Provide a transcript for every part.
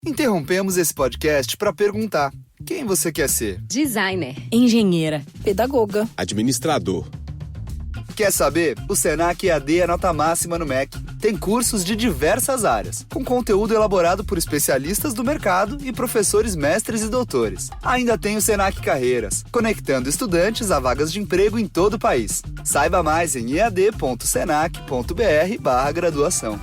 Interrompemos esse podcast para perguntar: quem você quer ser? Designer, engenheira, pedagoga, administrador. Quer saber? O Senac EAD é nota máxima no MEC. Tem cursos de diversas áreas, com conteúdo elaborado por especialistas do mercado e professores mestres e doutores. Ainda tem o Senac Carreiras, conectando estudantes a vagas de emprego em todo o país. Saiba mais em ead.senac.br/graduação.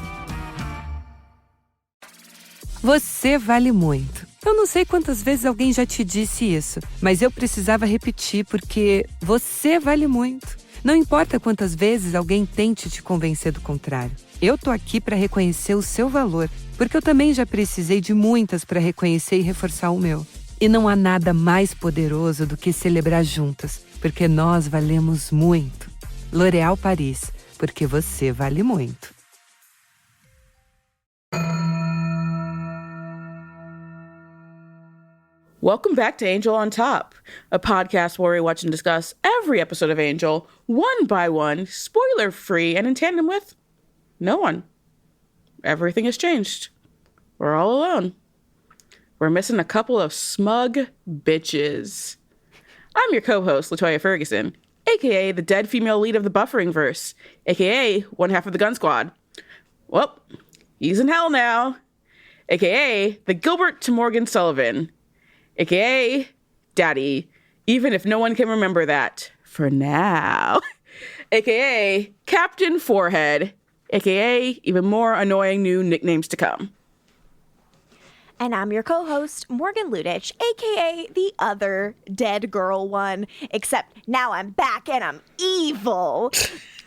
Você vale muito. Eu não sei quantas vezes alguém já te disse isso, mas eu precisava repetir porque você vale muito. Não importa quantas vezes alguém tente te convencer do contrário. Eu tô aqui para reconhecer o seu valor, porque eu também já precisei de muitas para reconhecer e reforçar o meu. E não há nada mais poderoso do que celebrar juntas, porque nós valemos muito. L'Oréal Paris, porque você vale muito. Welcome back to Angel on Top, a podcast where we watch and discuss every episode of Angel, one by one, spoiler-free, and in tandem with no one. Everything has changed. We're all alone. We're missing a couple of smug bitches. I'm your co-host, LaToya Ferguson, a.k.a. the dead female lead of the buffering verse, a.k.a. one half of the Gunn squad. Well, he's in hell now, a.k.a. the Gilbert to Morgan Sullivan, a.k.a. Daddy, even if no one can remember that for now. A.k.a. Captain Forehead, a.k.a. even more annoying new nicknames to come. And I'm your co-host, Morgan Lutich, a.k.a. the other dead girl one, except now I'm back and I'm evil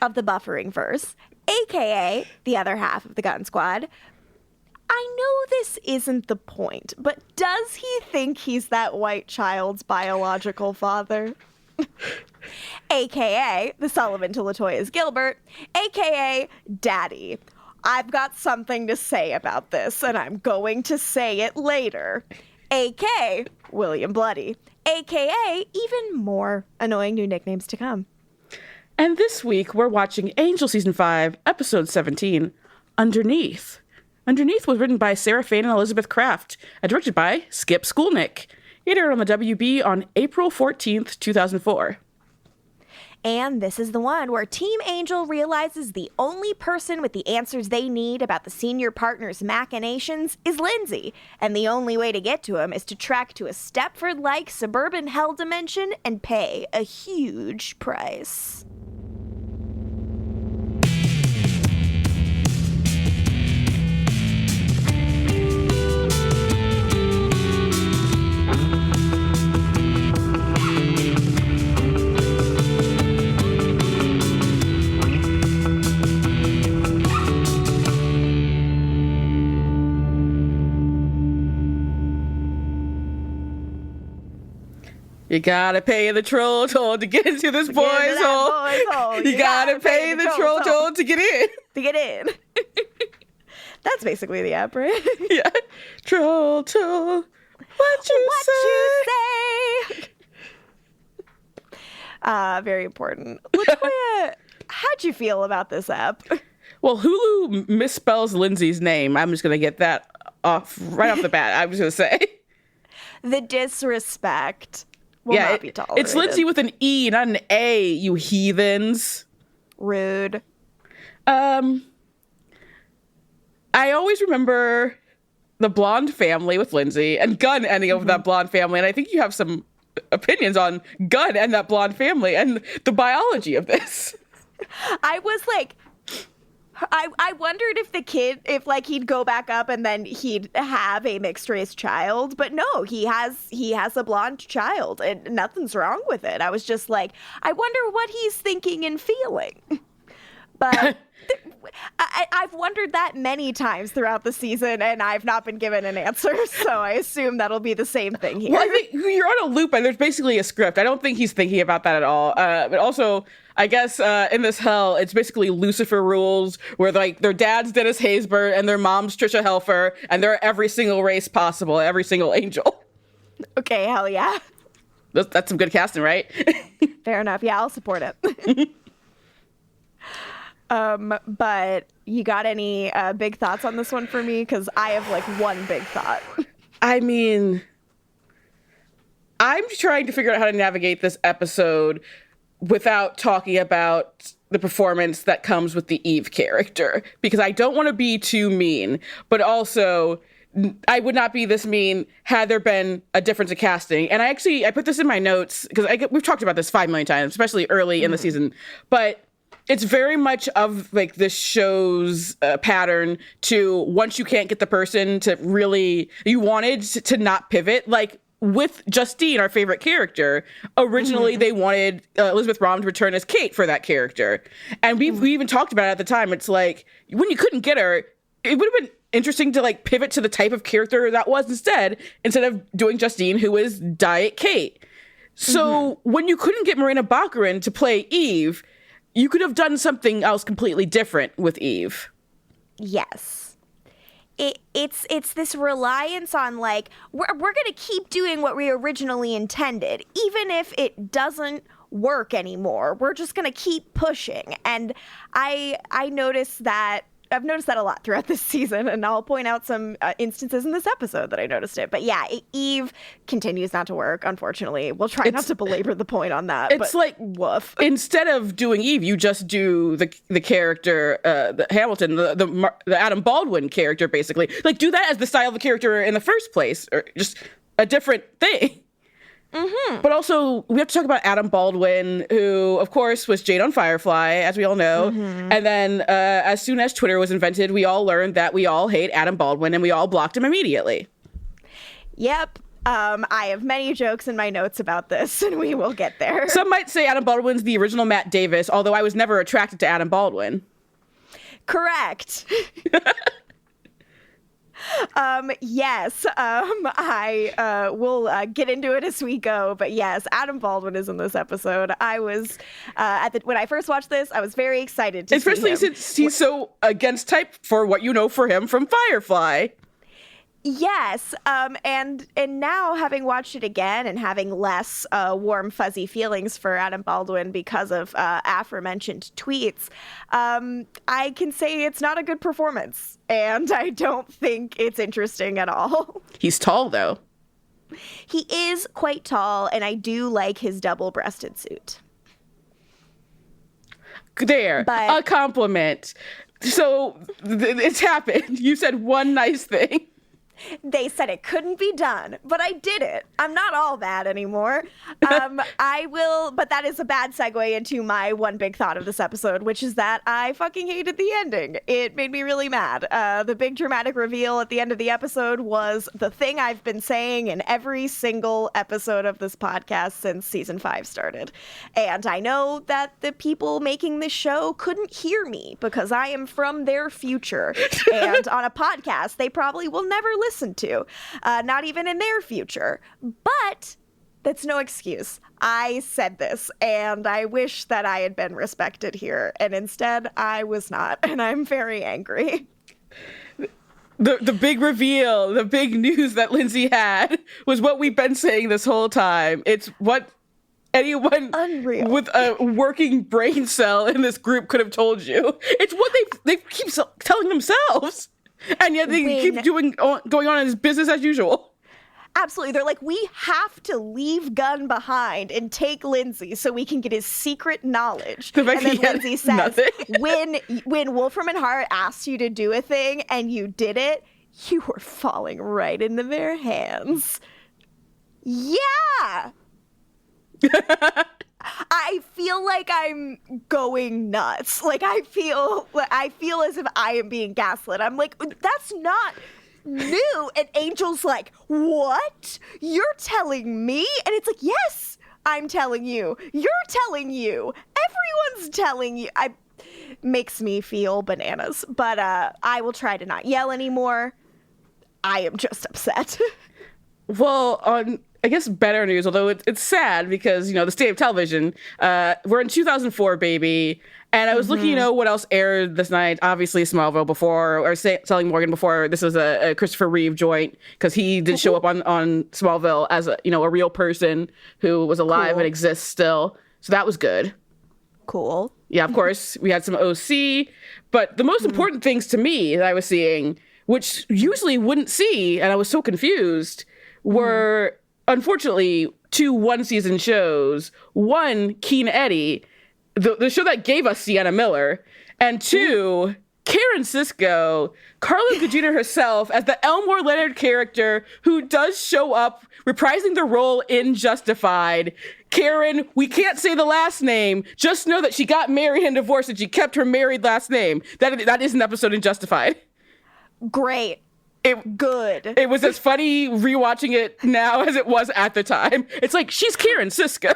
of the buffering verse, a.k.a. the other half of the Gunn squad. I know this isn't the point, but does he think he's that white child's biological father? A.k.a. the Sullivan to LaToya's Gilbert, a.k.a. Daddy. I've got something to say about this, and I'm going to say it later. A.k.a. William Bloody, a.k.a. even more annoying new nicknames to come. And this week, we're watching Angel Season 5, Episode 17, Underneath. Underneath was written by Sarah Fain and Elizabeth Kraft and directed by Skip Skulnick. It aired on the WB on April 14th, 2004. And this is the one where Team Angel realizes the only person with the answers they need about the senior partner's machinations is Lindsay, and the only way to get to him is to trek to a Stepford-like suburban hell dimension and pay a huge price. You gotta pay the troll toll to get into this boy's hole. You gotta pay the troll toll to get in. To get in. That's basically the app, right? Yeah. Troll toll. What you say? Very important. LaToya, how'd you feel about this app? Well, Hulu misspells Lindsay's name. I'm just gonna get that right off the bat. I was gonna say. The disrespect. Not be tolerated. It's Lindsay with an E, not an A, you heathens. Rude. I always remember the blonde family with Lindsay and Gunn ending up with that blonde family, and I think you have some opinions on Gunn and that blonde family and the biology of this. I was like, I wondered if the kid, if like he'd go back up and then he'd have a mixed race child, but no, he has a blonde child and nothing's wrong with it. I was just like, I wonder what he's thinking and feeling. But I've wondered that many times throughout the season, and I've not been given an answer, so I assume that'll be the same thing here. Well, I think you're on a loop, and there's basically a script. I don't think he's thinking about that at all. But also, I guess in this hell, it's basically Lucifer rules, where like their dad's Dennis Haysbert and their mom's Trisha Helfer, and they're every single race possible, every single angel. Okay, hell yeah. That's some good casting, right? Fair enough. Yeah, I'll support it. But you got any big thoughts on this one for me? Because I have like one big thought. I mean, I'm trying to figure out how to navigate this episode without talking about the performance that comes with the Eve character, because I don't want to be too mean, but also I would not be this mean had there been a difference in casting. And I put this in my notes because we've talked about this 5 million times, especially early in the season, but it's very much of like this show's pattern to, once you can't get the person to really, you wanted to not pivot, like with Justine, our favorite character. Originally, they wanted Elizabeth Braun to return as Kate for that character. And we even talked about it at the time. It's like, when you couldn't get her, it would have been interesting to like pivot to the type of character that was instead of doing Justine, who is Diet Kate. So when you couldn't get Marina Baccarin to play Eve, you could have done something else completely different with Eve. Yes. It's this reliance on like, we're going to keep doing what we originally intended, even if it doesn't work anymore. We're just going to keep pushing. And I've noticed that a lot throughout this season, and I'll point out some instances in this episode that I noticed it. But yeah, Eve continues not to work, unfortunately. We'll try not to belabor the point on that. It's like, woof. Instead of doing Eve, you just do the character, the Hamilton, the Adam Baldwin character, basically. Like, do that as the style of the character in the first place, or just a different thing. But also, we have to talk about Adam Baldwin, who, of course, was Jade on Firefly, as we all know. And then as soon as Twitter was invented, we all learned that we all hate Adam Baldwin, and we all blocked him immediately. Yep. I have many jokes in my notes about this, and we will get there. Some might say Adam Baldwin's the original Matt Davis, although I was never attracted to Adam Baldwin. Correct. Yes, I will get into it as we go, but yes, Adam Baldwin is in this episode. I was when I first watched this, I was very excited to see him. Especially since he's so against type for what you know for him from Firefly. Yes, and now having watched it again and having less warm, fuzzy feelings for Adam Baldwin because of aforementioned tweets, I can say it's not a good performance, and I don't think it's interesting at all. He's tall, though. He is quite tall, and I do like his double-breasted suit. There, but... a compliment. So it's happened. You said one nice thing. They said it couldn't be done, but I did it. I'm not all bad anymore. But that is a bad segue into my one big thought of this episode, which is that I fucking hated the ending. It made me really mad. The big dramatic reveal at the end of the episode was the thing I've been saying in every single episode of this podcast since season 5 started. And I know that the people making this show couldn't hear me because I am from their future. And on a podcast, they probably will never listen to, not even in their future. But that's no excuse. I said this, and I wish that I had been respected here, and instead I was not, and I'm very angry. The big reveal, the big news that Lindsay had was what we've been saying this whole time. It's what anyone with a working brain cell in this group could have told you. It's what they keep telling themselves. And yet they keep going on as business as usual. Absolutely. They're like, we have to leave Gunn behind and take Lindsay so we can get his secret knowledge. And then Lindsay says, when Wolfram and Hart asked you to do a thing and you did it, you were falling right into their hands. Yeah. I feel like I'm going nuts. Like I feel as if I am being gaslit. I'm like, that's not new. And Angel's like, what? You're telling me? And it's like, yes, I'm telling you. You're telling you. Everyone's telling you. Makes me feel bananas. But I will try to not yell anymore. I am just upset. Well, on I guess better news, although it's sad because, the state of television, we're in 2004, baby. And I was looking, what else aired this night. Obviously Smallville before, or Selling Morgan before. This was a Christopher Reeve joint because he did show up on Smallville as a real person who was alive and exists still. So that was good. Cool. Yeah, of course, we had some OC. But the most important things to me that I was seeing, which usually wouldn't see, and I was so confused, were, unfortunately, 2 one-season shows. One, Keen Eddie, the show that gave us Sienna Miller. And 2, Karen Sisko, Carla Gugino herself as the Elmore Leonard character who does show up reprising the role in Justified. Karen, we can't say the last name. Just know that she got married and divorced and she kept her married last name. That is an episode in Justified. Great. Good. It was as funny rewatching it now as it was at the time. It's like, she's Karen Sisko.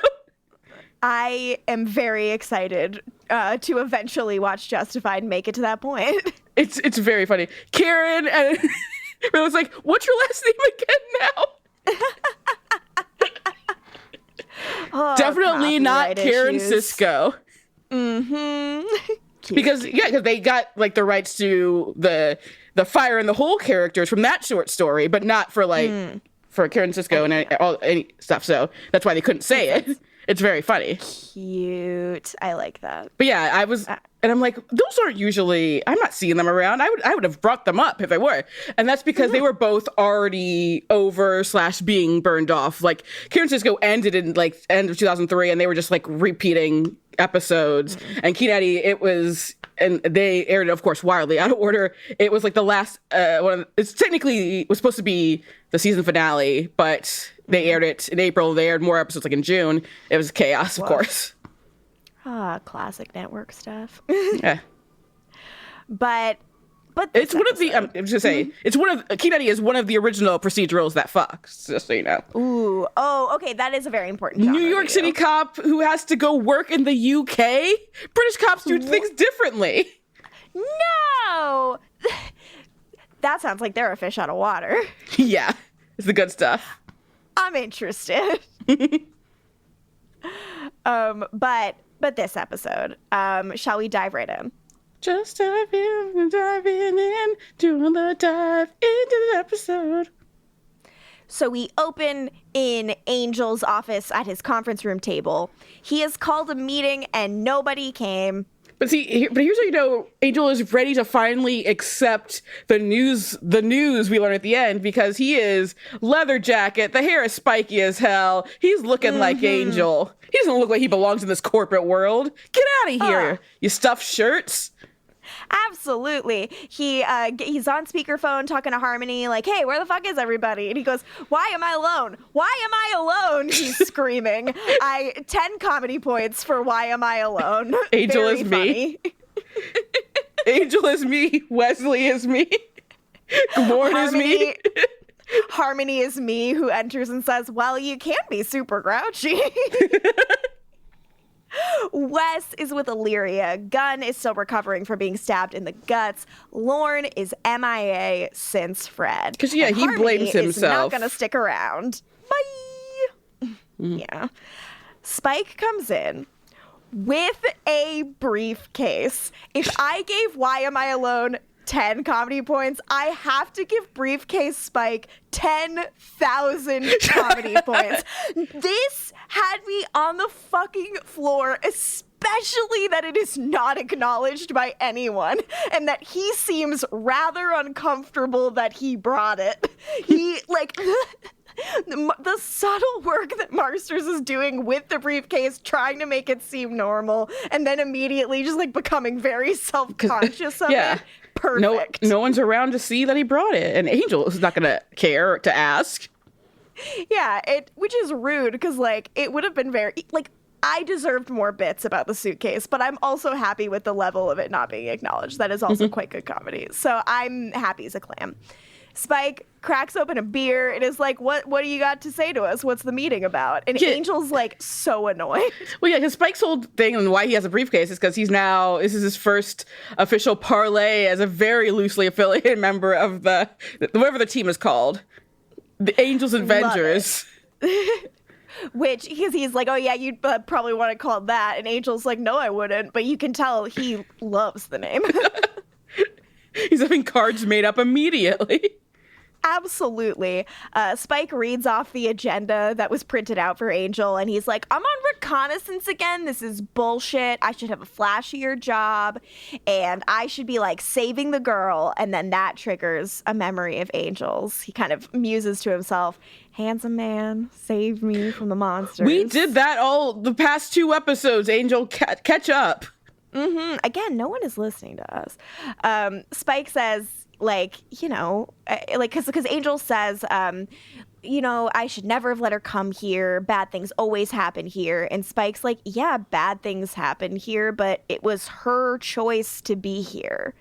I am very excited to eventually watch Justified and make it to that point. It's very funny. Karen, and it was like, what's your last name again now? Oh, Definitely not Karen issues. Sisko. Because they got like the rights to the Fire in the Hole characters from that short story, but not for for Karen Sisko and any stuff. So that's why they couldn't say it. It's very funny. Cute. I like that. But yeah, I was, and I'm like, those aren't usually, I'm not seeing them around. I would have brought them up if I were. And that's because they were both already over / being burned off. Like, Karen Sisko ended in like end of 2003, and they were just like repeating episodes. And Keen Eddie, it was, and they aired it, of course, wildly out of order. It was like the last one. It's technically was supposed to be the season finale, but they aired it in April. They aired more episodes like in June. It was chaos, of course. Classic network stuff. Yeah. But it's one of the, I'm just say, it's one of, Keen Eddie is one of the original procedurals that Fox, just so you know. Ooh. Oh, okay. That is a very important genre New York City cop who has to go work in the UK. British cops do things differently. No! That sounds like they're a fish out of water. Yeah. It's the good stuff. I'm interested. But this episode, shall we dive right in? Just diving in, doing the dive into the episode. So we open in Angel's office at his conference room table. He has called a meeting and nobody came. But here's how you know Angel is ready to finally accept the news we learn at the end, because he is leather jacket, the hair is spiky as hell, he's looking like Angel. He doesn't look like he belongs in this corporate world. Get out of here, you stuffed shirts. Absolutely. He's on speakerphone talking to Harmony like, hey, where the fuck is everybody? And he goes, why am I alone? Why am I alone? He's screaming. 10 comedy points for why am I alone? Angel Very is funny. me. Angel is me. Wesley is me. Gordon is me. Harmony is me, who enters and says, well, you can be super grouchy. Wes is with Illyria. Gunn is still recovering from being stabbed in the guts. Lorne is MIA since Fred. Because, yeah, he blames himself. Is not going to stick around. Bye. Yeah. Spike comes in with a briefcase. If I gave Why Am I Alone 10 comedy points, I have to give Briefcase Spike 10,000 comedy points. This had me on the fucking floor, especially that it is not acknowledged by anyone and that he seems rather uncomfortable that he brought it. He, like... The subtle work that Marsters is doing with the briefcase, trying to make it seem normal, and then immediately just like becoming very self-conscious of it. Perfect. No one's around to see that he brought it, and Angel is not gonna care to ask. Yeah, which is rude because like it would have been very like I deserved more bits about the suitcase, but I'm also happy with the level of it not being acknowledged. That is also quite good comedy, so I'm happy as a clam. Spike cracks open a beer and is like, what do you got to say to us? What's the meeting about? And Angel's like so annoyed. Well, yeah, because Spike's whole thing and why he has a briefcase is because this is his first official parlay as a very loosely affiliated member of whatever the team is called. The Angels Avengers. Which, because he's like, oh yeah, you'd probably want to call it that. And Angel's like, no, I wouldn't. But you can tell he loves the name. He's having cards made up immediately. Absolutely. Spike reads off the agenda that was printed out for Angel, and he's like, I'm on reconnaissance again. This is bullshit. I should have a flashier job, and I should be, like, saving the girl. And then that triggers a memory of Angel's. He kind of muses to himself, handsome man, save me from the monsters. We did that all the past 2 episodes, Angel. Catch up. Again, no one is listening to us. Spike says, like, you know, like, because Angel says, you know, I should never have let her come here. Bad things always happen here. And Spike's like, yeah, bad things happen here, but it was her choice to be here.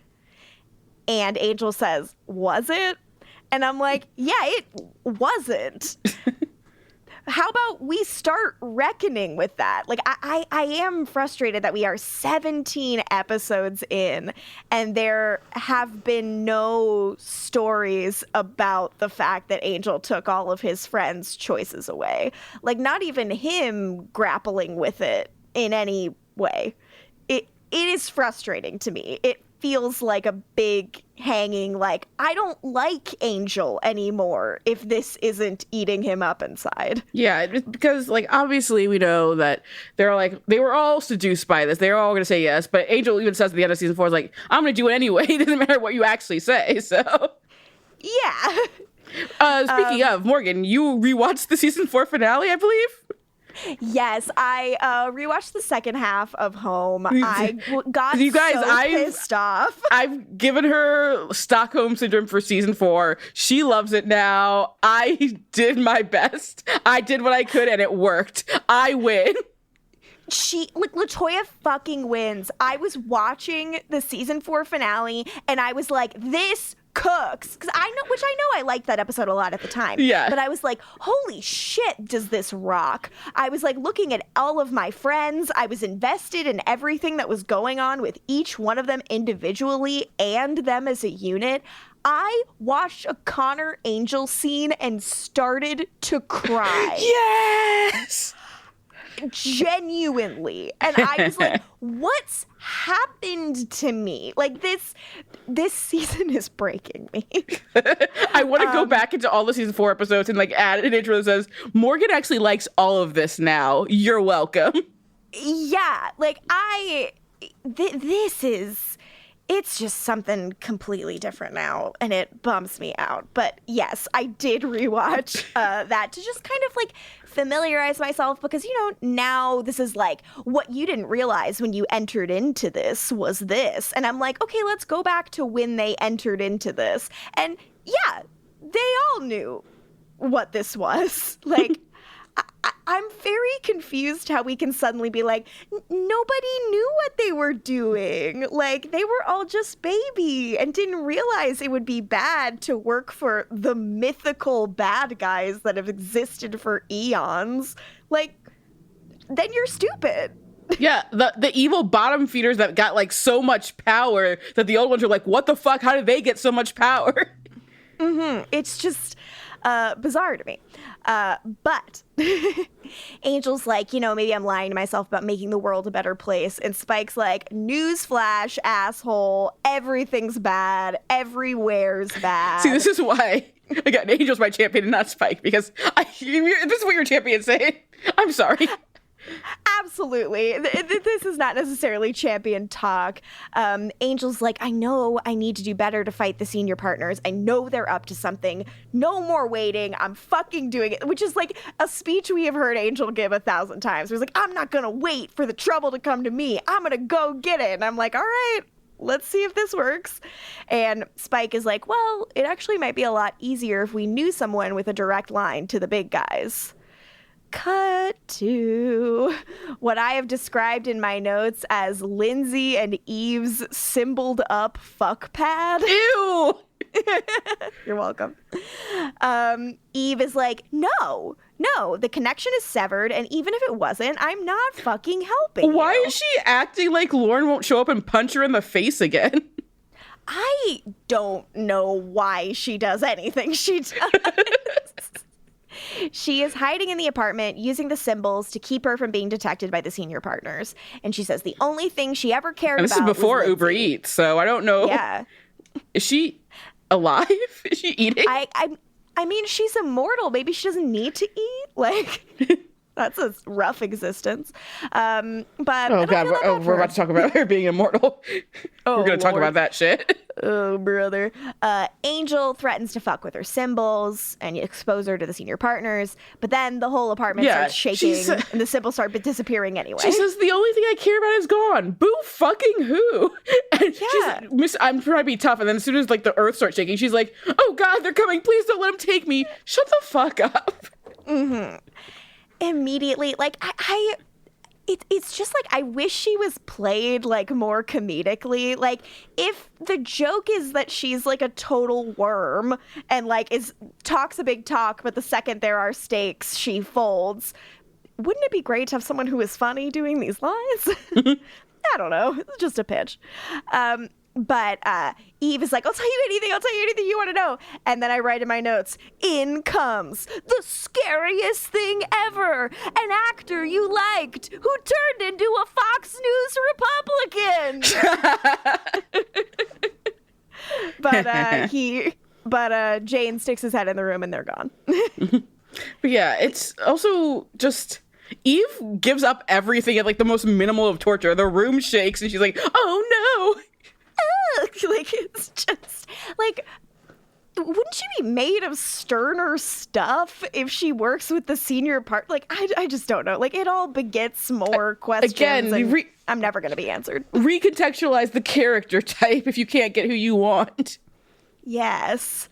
And Angel says, was it? And I'm like, yeah, it wasn't. How about we start reckoning with that? Like, I am frustrated that we are 17 episodes in and there have been no stories about the fact that Angel took all of his friends' choices away. Like, not even him grappling with it in any way. It is frustrating to me. It feels like a big hanging, like, I don't like Angel anymore if this isn't eating him up inside. Yeah, because, like, obviously we know that they're like, they were all seduced by this. They're all going to say yes, but Angel even says at the end of season 4, is like, I'm going to do it anyway. It doesn't matter what you actually say, so. Yeah. Speaking of, Morgan, you rewatched the season 4 finale, I believe? Yes, I rewatched the second half of Home. I got you guys, so pissed off. I've given her Stockholm Syndrome for season 4. She loves it now. I did my best. I did what I could, and it worked. I win. LaToya fucking wins. I was watching the season 4 finale, and I was like, this cooks, because I liked that episode a lot at the time. Yeah. But I was like, holy shit, does this rock? I was like looking at all of my friends. I was invested in everything that was going on with each one of them individually and them as a unit. I watched a Connor Angel scene and started to cry. Yes! Genuinely. And I was like, what's happened to me? Like, this season is breaking me. I want to go back into all the season 4 episodes and, like, add an intro that says, Morgan actually likes all of this now. You're welcome. Yeah, like, this is, it's just something completely different now, and it bums me out. But yes, I did rewatch that to just kind of, like, familiarize myself, because, you know, now this is like, what you didn't realize when you entered into this was this. And I'm like, okay, let's go back to when they entered into this. And yeah, they all knew what this was. Like, I'm very confused how we can suddenly be like, nobody knew what they were doing. Like, they were all just baby and didn't realize it would be bad to work for the mythical bad guys that have existed for eons. Like, then you're stupid. Yeah, the evil bottom feeders that got, like, so much power that the old ones are like, what the fuck? How did they get so much power? It's just bizarre to me. But Angel's like, you know, maybe I'm lying to myself about making the world a better place. And Spike's like, newsflash, asshole. Everything's bad. Everywhere's bad. See, this is why, again, Angel's my champion and not Spike, because this is what your champion's saying. I'm sorry. Absolutely. This is not necessarily champion talk. Angel's like, I know I need to do better to fight the senior partners. I know they're up to something. No more waiting. I'm fucking doing it. Which is like a speech we have heard Angel give 1,000 times. He's like, I'm not going to wait for the trouble to come to me. I'm going to go get it. And I'm like, all right, let's see if this works. And Spike is like, well, it actually might be a lot easier if we knew someone with a direct line to the big guys. Cut to what I have described in my notes as Lindsay and Eve's symboled up fuck pad. Ew! You're welcome. Eve is like, no, the connection is severed, and even if it wasn't, I'm not fucking helping Why you. is she acting like Lauren won't show up and punch her in the face again? I don't know why she does anything she does. She is hiding in the apartment using the symbols to keep her from being detected by the senior partners. And she says the only thing she ever cared And about this is before was Uber Lindsay. Eats, so I don't know. Yeah. Is she? alive? Is she eating? I mean, she's immortal. Maybe she doesn't need to eat. Like, that's a rough existence. But oh God, we're about to talk about her being immortal. We're gonna talk about that shit. Oh, brother. Angel threatens to fuck with her symbols and expose her to the senior partners, but then the whole apartment starts shaking and the symbols start disappearing anyway. She says, the only thing I care about is gone. Boo fucking who? And she's I'm trying to be tough, and then as soon as like the earth starts shaking, she's like, oh God, they're coming. Please don't let them take me. Shut the fuck up. Mm-hmm. Immediately, like, it's just like, I wish she was played like more comedically. Like, if the joke is that she's like a total worm and like talks a big talk, but the second there are stakes, she folds. Wouldn't it be great to have someone who is funny doing these lines? I don't know. It's just a pitch. But Eve is like, I'll tell you anything you want to know. And then I write in my notes, in comes the scariest thing ever. An actor you liked who turned into a Fox News Republican. But Jane sticks his head in the room and they're gone. But yeah, it's also just... Eve gives up everything at like the most minimal of torture. The room shakes and she's like, oh no. Like, it's just like, wouldn't she be made of sterner stuff if she works with the senior part? Like, I just don't know. Like, it all begets more questions. Again, I'm never going to be answered. Recontextualize the character type if you can't get who you want. Yes.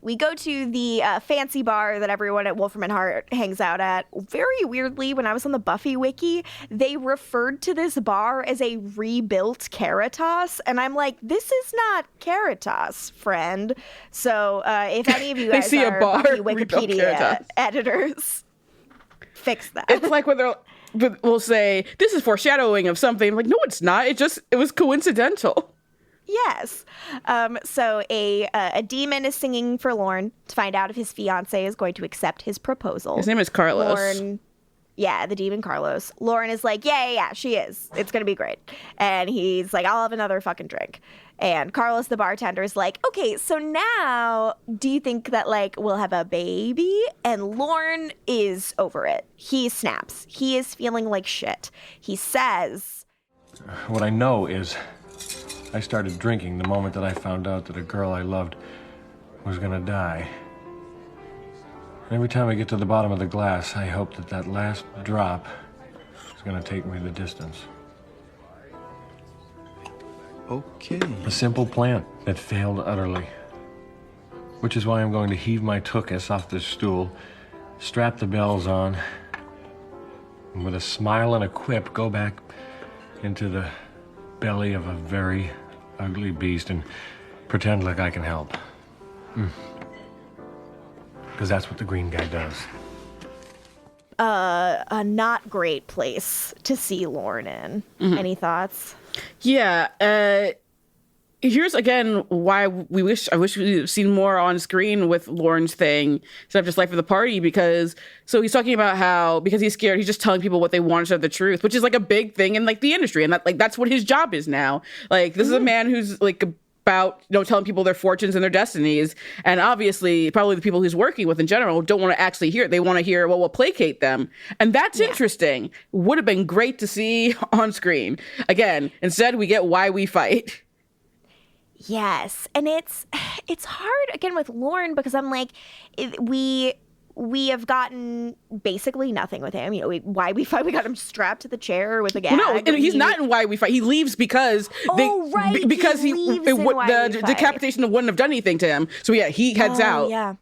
We go to the fancy bar that everyone at Wolfram and Hart hangs out at. Very weirdly, when I was on the Buffy wiki, they referred to this bar as a rebuilt Caritas. And I'm like, this is not Caritas, friend. So if any of you guys are Buffy Wikipedia editors, fix that. It's like when we'll say, this is foreshadowing of something. I'm like, no, it's not. It was coincidental. Yes. So a demon is singing for Lorne to find out if his fiance is going to accept his proposal. His name is Carlos. Yeah, the demon Carlos. Lauren is like, yeah, she is. It's going to be great. And he's like, I'll have another fucking drink. And Carlos, the bartender, is like, okay, so now do you think that, like, we'll have a baby? And Lorne is over it. He snaps. He is feeling like shit. He says, what I know is I started drinking the moment that I found out that a girl I loved was gonna die. And every time I get to the bottom of the glass, I hope that last drop is gonna take me the distance. Okay. A simple plan that failed utterly. Which is why I'm going to heave my tuchus off this stool, strap the bells on, and with a smile and a quip, go back into the belly of a very ugly beast and pretend like I can help. Because that's what the green guy does. A not great place to see Lorne in. Mm-hmm. Any thoughts? Yeah. Here's again why I wish we'd seen more on screen with Lorne's thing instead of just life of the party, because he's talking about how because he's scared, he's just telling people what they want instead of the truth, which is like a big thing in like the industry, and that's what his job is now. Like this is a man who's like about telling people their fortunes and their destinies, and obviously probably the people he's working with in general don't want to actually hear it. They want to hear what will placate them, and that's interesting. Would have been great to see on screen. Again, instead we get why we fight. Yes, and it's hard again with Lorne because I'm like, we have gotten basically nothing with him. Why we fight? We got him strapped to the chair with a gag. Well, no, he's not in Why We Fight. He leaves because the decapitation wouldn't have done anything to him. So yeah, he heads out. Yeah.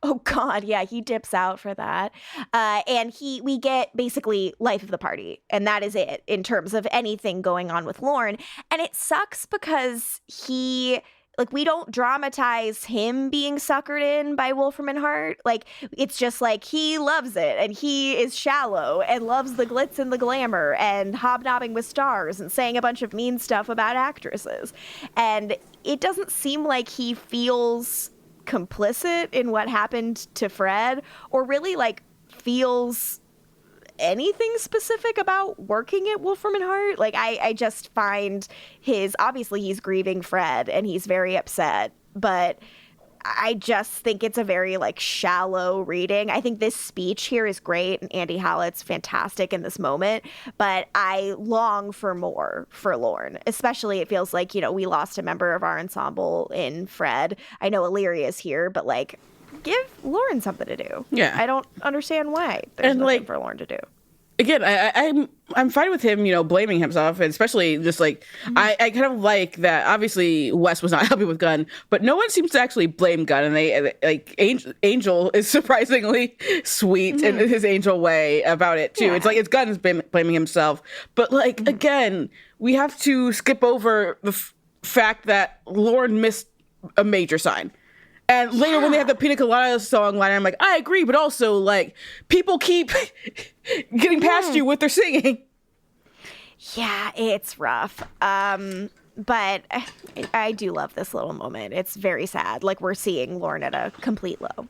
Oh God, yeah, he dips out for that, and we get basically life of the party, and that is it in terms of anything going on with Lorne. And it sucks because we don't dramatize him being suckered in by Wolfram and Hart. Like it's just like he loves it, and he is shallow and loves the glitz and the glamour and hobnobbing with stars and saying a bunch of mean stuff about actresses, and it doesn't seem like he feels complicit in what happened to Fred or really like feels anything specific about working at Wolfram and Hart. Like I just find obviously he's grieving Fred and he's very upset, but I just think it's a very like shallow reading. I think this speech here is great and Andy Hallett's fantastic in this moment, but I long for more for Lorne. Especially it feels like, we lost a member of our ensemble in Fred. I know Illyria's here, but like give Lorne something to do. Yeah. I don't understand why there's nothing for Lorne to do. Again, I'm fine with him, blaming himself, and especially just like I kind of like that. Obviously, Wes was not happy with Gunn, but no one seems to actually blame Gunn, and they like Angel is surprisingly sweet in his Angel way about it too. Yeah. It's like it's Gunn is blaming himself, but like again, we have to skip over the fact that Lorne missed a major sign. And later when they have the Pina Colada song line, I'm like, I agree, but also, like, people keep getting past you with their singing. Yeah, it's rough. But I do love this little moment. It's very sad. Like, we're seeing Lorne at a complete low.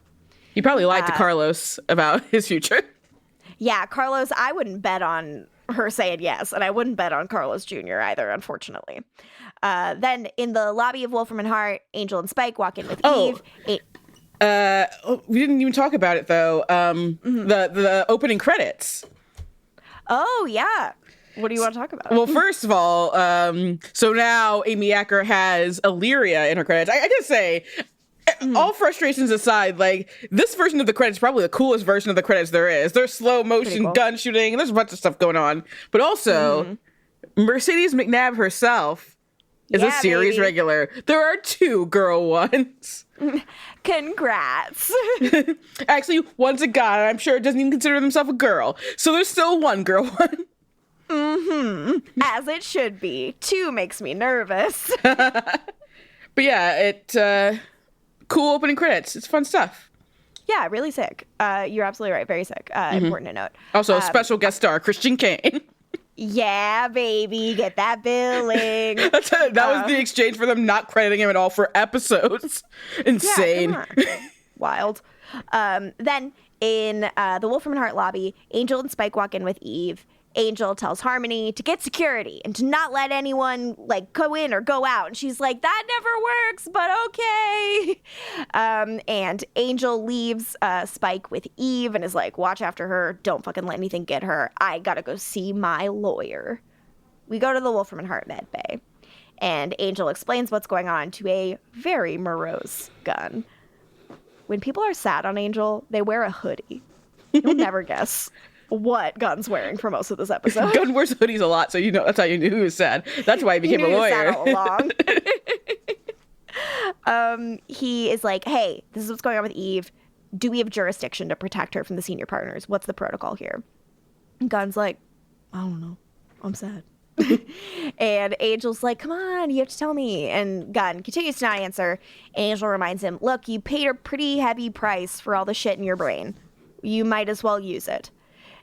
He probably lied to Carlos about his future. Yeah, Carlos, I wouldn't bet on her saying yes, and I wouldn't bet on Carlos Jr. either, unfortunately. Then in the lobby of Wolfram and Hart, Angel and Spike walk in with Eve. We didn't even talk about it though. The opening credits. Oh yeah. What do you want to talk about? Well, first of all, so now Amy Acker has Illyria in her credits. I gotta say, all frustrations aside, like this version of the credits is probably the coolest version of the credits there is. There's slow motion gun shooting, and there's a bunch of stuff going on. But also, Mercedes McNabb herself is a series regular. There are 2 girl ones. Congrats. Actually, one's a guy. I'm sure doesn't even consider himself a girl. So there's still 1 girl one. As it should be. 2 makes me nervous. But yeah, cool opening credits. It's fun stuff. Yeah, really sick. You're absolutely right. Very sick. Important to note. Also, special guest star, Christian Kane. Yeah, baby, get that billing. That was the exchange for them not crediting him at all for episodes. Insane. Yeah, wild. Then in the Wolfram and Hart lobby, Angel and Spike walk in with Eve. Angel tells Harmony to get security and to not let anyone like go in or go out. And she's like, that never works, but okay. And Angel leaves Spike with Eve and is like, watch after her. Don't fucking let anything get her. I gotta go see my lawyer. We go to the Wolfram and Hart med bay. And Angel explains what's going on to a very morose Gunn. When people are sad on Angel, they wear a hoodie. You'll never guess what Gunn's wearing for most of this episode. Gunn wears hoodies a lot, so that's how you knew he was sad. That's why he became a lawyer. He was sad all along. He is like, hey, this is what's going on with Eve. Do we have jurisdiction to protect her from the senior partners? What's the protocol here? And Gunn's like, I don't know. I'm sad. And Angel's like, come on, you have to tell me. And Gunn continues to not answer. And Angel reminds him, look, you paid a pretty heavy price for all the shit in your brain. You might as well use it.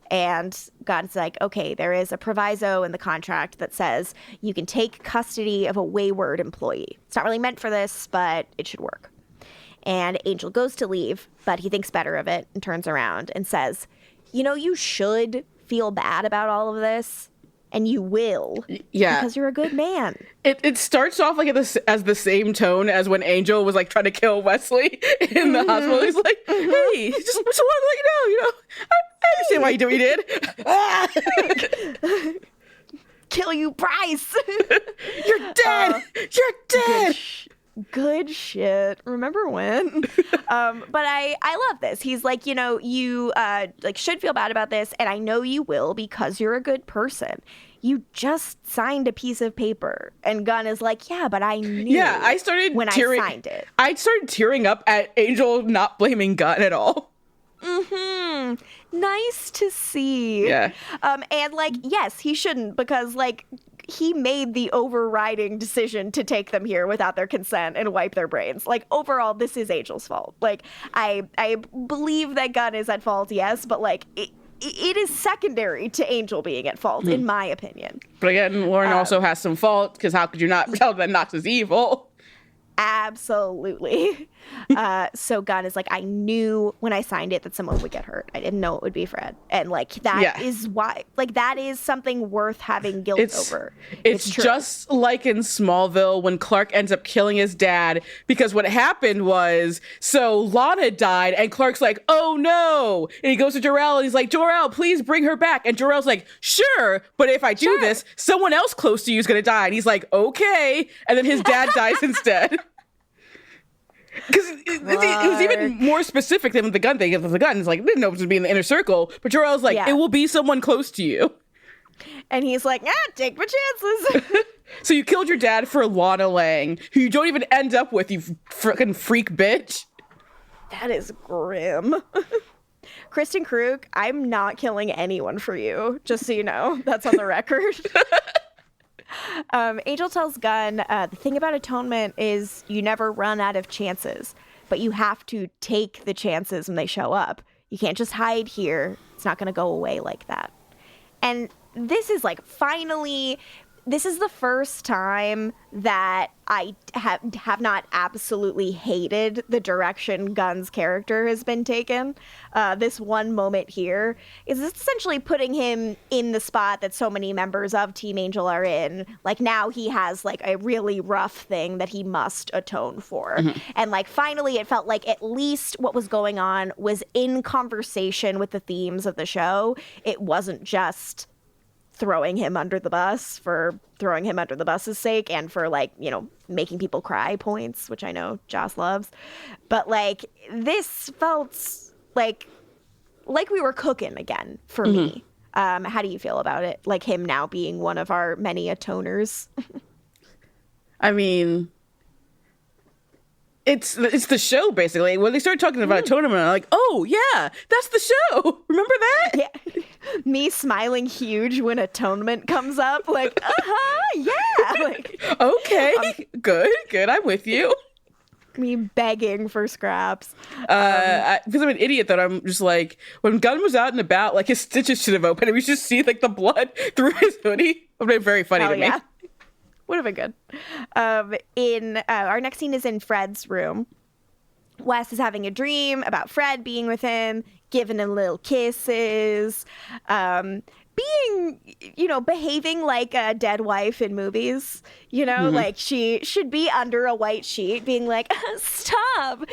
And Gunn's like, okay, there is a proviso in the contract that says you can take custody of a wayward employee. It's not really meant for this, but it should work. And Angel goes to leave, but he thinks better of it and turns around and says, you should feel bad about all of this. And you will. Yeah. Because you're a good man. It starts off like as the same tone as when Angel was like trying to kill Wesley in the hospital. He's like, hey, just want to let you know, I understand why you did what you did. Kill you, Bryce. You're dead. You're dead. Good shit. Remember when? But I love this. He's like, you like should feel bad about this, and I know you will because you're a good person. You just signed a piece of paper. And Gunn is like, yeah, but I knew. Yeah, I started when I signed it. I started tearing up at Angel not blaming Gunn at all. Nice to see. Yeah. And like, yes, he shouldn't, because like he made the overriding decision to take them here without their consent and wipe their brains. Like, overall, this is Angel's fault. Like, I believe that Gunn is at fault, yes, but like it is secondary to Angel being at fault, in my opinion. But again, Lauren also has some fault, because how could you not tell that Nox is evil? Absolutely. So Gunn is like, I knew when I signed it that someone would get hurt. I didn't know it would be Fred. And like, that is why, like, that is something worth having guilt over. It's just like in Smallville when Clark ends up killing his dad, because what happened was, so Lana died and Clark's like, oh no. And he goes to Jor-El and he's like, Jor-El, please bring her back. And Jor-El's like, sure, but if I do this, someone else close to you is going to die. And he's like, okay. And then his dad dies instead. Because it was even more specific than the Gunn thing. The Gunn is like, didn't know it was be in the inner circle, but Jor-El's like, it will be someone close to you. And he's like, take my chances. So you killed your dad for Lana Lang, who you don't even end up with, you fucking freak bitch. That is grim. Kristin Krug, I'm not killing anyone for you, just so you know. That's on the record. Angel tells Gunn, the thing about atonement is you never run out of chances, but you have to take the chances when they show up. You can't just hide here. It's not going to go away like that. And this is like, finally, this is the first time that I have not absolutely hated the direction Gunn's character has been taken. This one moment here is essentially putting him in the spot that so many members of Team Angel are in. Like, now he has like a really rough thing that he must atone for. Mm-hmm. And like, finally, it felt like at least what was going on was in conversation with the themes of the show. It wasn't just throwing him under the bus for throwing him under the bus's sake and for, like, you know, making people cry points, which I know Joss loves. But like, this felt like we were cooking again for me. How do you feel about it? Like, him now being one of our many atoners. I mean, it's the show, basically. When they started talking about atonement, I'm like, oh yeah, that's the show. Remember that? Yeah. Me smiling huge when atonement comes up, like, yeah. Like, okay, good, I'm with you. Me begging for scraps. Because I'm an idiot that I'm just like, when Gunn was out and about, like, his stitches should have opened and we should see like the blood through his hoodie. It would have been very funny to me. Would have been good. In our next scene is in Fred's room. Wes is having a dream about Fred being with him, giving him little kisses, being, you know, behaving like a dead wife in movies. You know, like, she should be under a white sheet being like, stop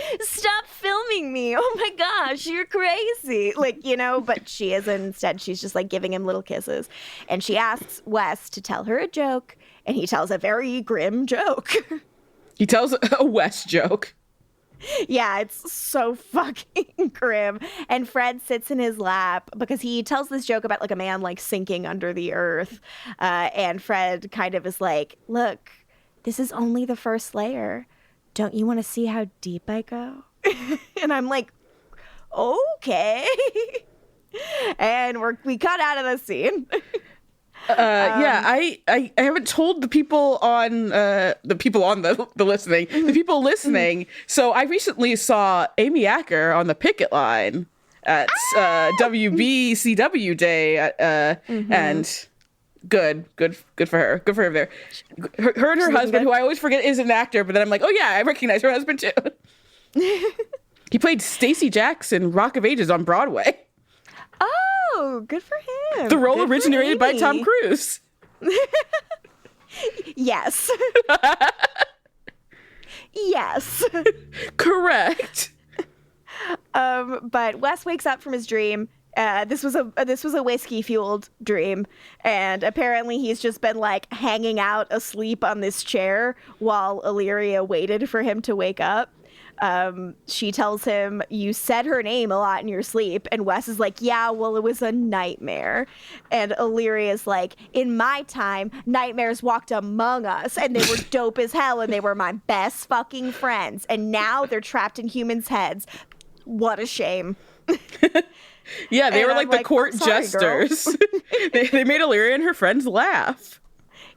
filming me. Oh my gosh, you're crazy. Like, you know, but she isn't. Instead, she's just like giving him little kisses. And she asks Wes to tell her a joke. And he tells a very grim joke. He tells a Wes joke. Yeah, it's so fucking grim. And Fred sits in his lap because he tells this joke about like a man like sinking under the earth. And Fred kind of is like, look, this is only the first layer. Don't you want to see how deep I go? And I'm like, okay. And we cut out of the scene. I haven't told the people on the people listening. So I recently saw Amy Acker on the picket line at WBCW Day, and good for her. Good for her there. Her and her husband, who I always forget is an actor, but then I'm like, oh yeah, I recognize her husband too. He played Stacey Jackson, Rock of Ages on Broadway. Oh, good for him. The role originated by Tom Cruise. Yes. Yes. Correct. But Wes wakes up from his dream. This was a whiskey fueled dream, and apparently he's just been like hanging out asleep on this chair while Illyria waited for him to wake up. She tells him, you said her name a lot in your sleep. And Wes is like, yeah, well, it was a nightmare. And Illyria is like, in my time, nightmares walked among us and they were dope as hell and they were my best fucking friends. And now they're trapped in humans' heads. What a shame. Yeah, they were like the like, court sorry, jesters. They made Illyria and her friends laugh.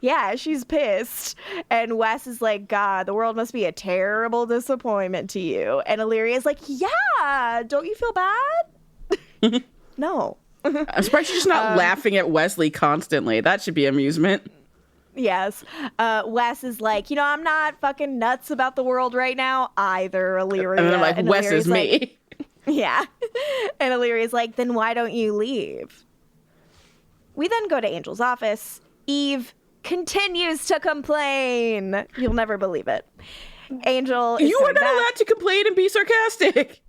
Yeah, she's pissed. And Wes is like, God, the world must be a terrible disappointment to you. And Illyria is like, yeah, don't you feel bad? No. I'm surprised she's just not laughing at Wesley constantly. That should be amusement. Yes. Wes is like, I'm not fucking nuts about the world right now either, Illyria. And then like, Wes is me. Like, yeah. And Illyria's like, then why don't you leave? We then go to Angel's office. Eve continues to complain. You'll never believe it. Angel is You are not allowed to complain and be sarcastic.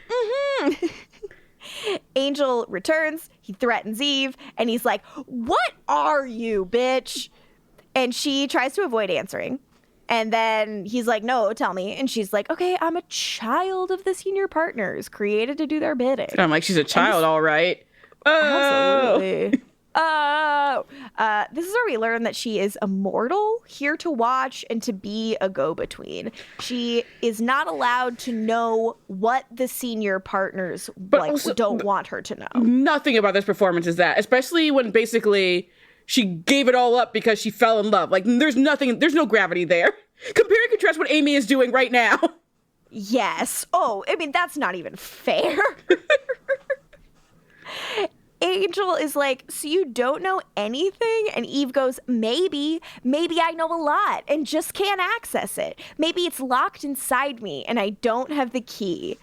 Mm-hmm. Angel returns. He threatens Eve. And he's like, what are you, bitch? And she tries to avoid answering. And then he's like, no, tell me. And she's like, okay, I'm a child of the senior partners, created to do their bidding. And I'm like, she's a child, all right. Absolutely. This is where we learn that she is immortal, here to watch and to be a go-between. She is not allowed to know what the senior partners also, don't want her to know. Nothing about this performance is that, especially when basically she gave it all up because she fell in love. Like, there's no gravity there. Compare and contrast what Amy is doing right now. Yes. Oh, I mean, that's not even fair. Angel is like, so you don't know anything? And Eve goes, maybe I know a lot and just can't access it. Maybe it's locked inside me and I don't have the key.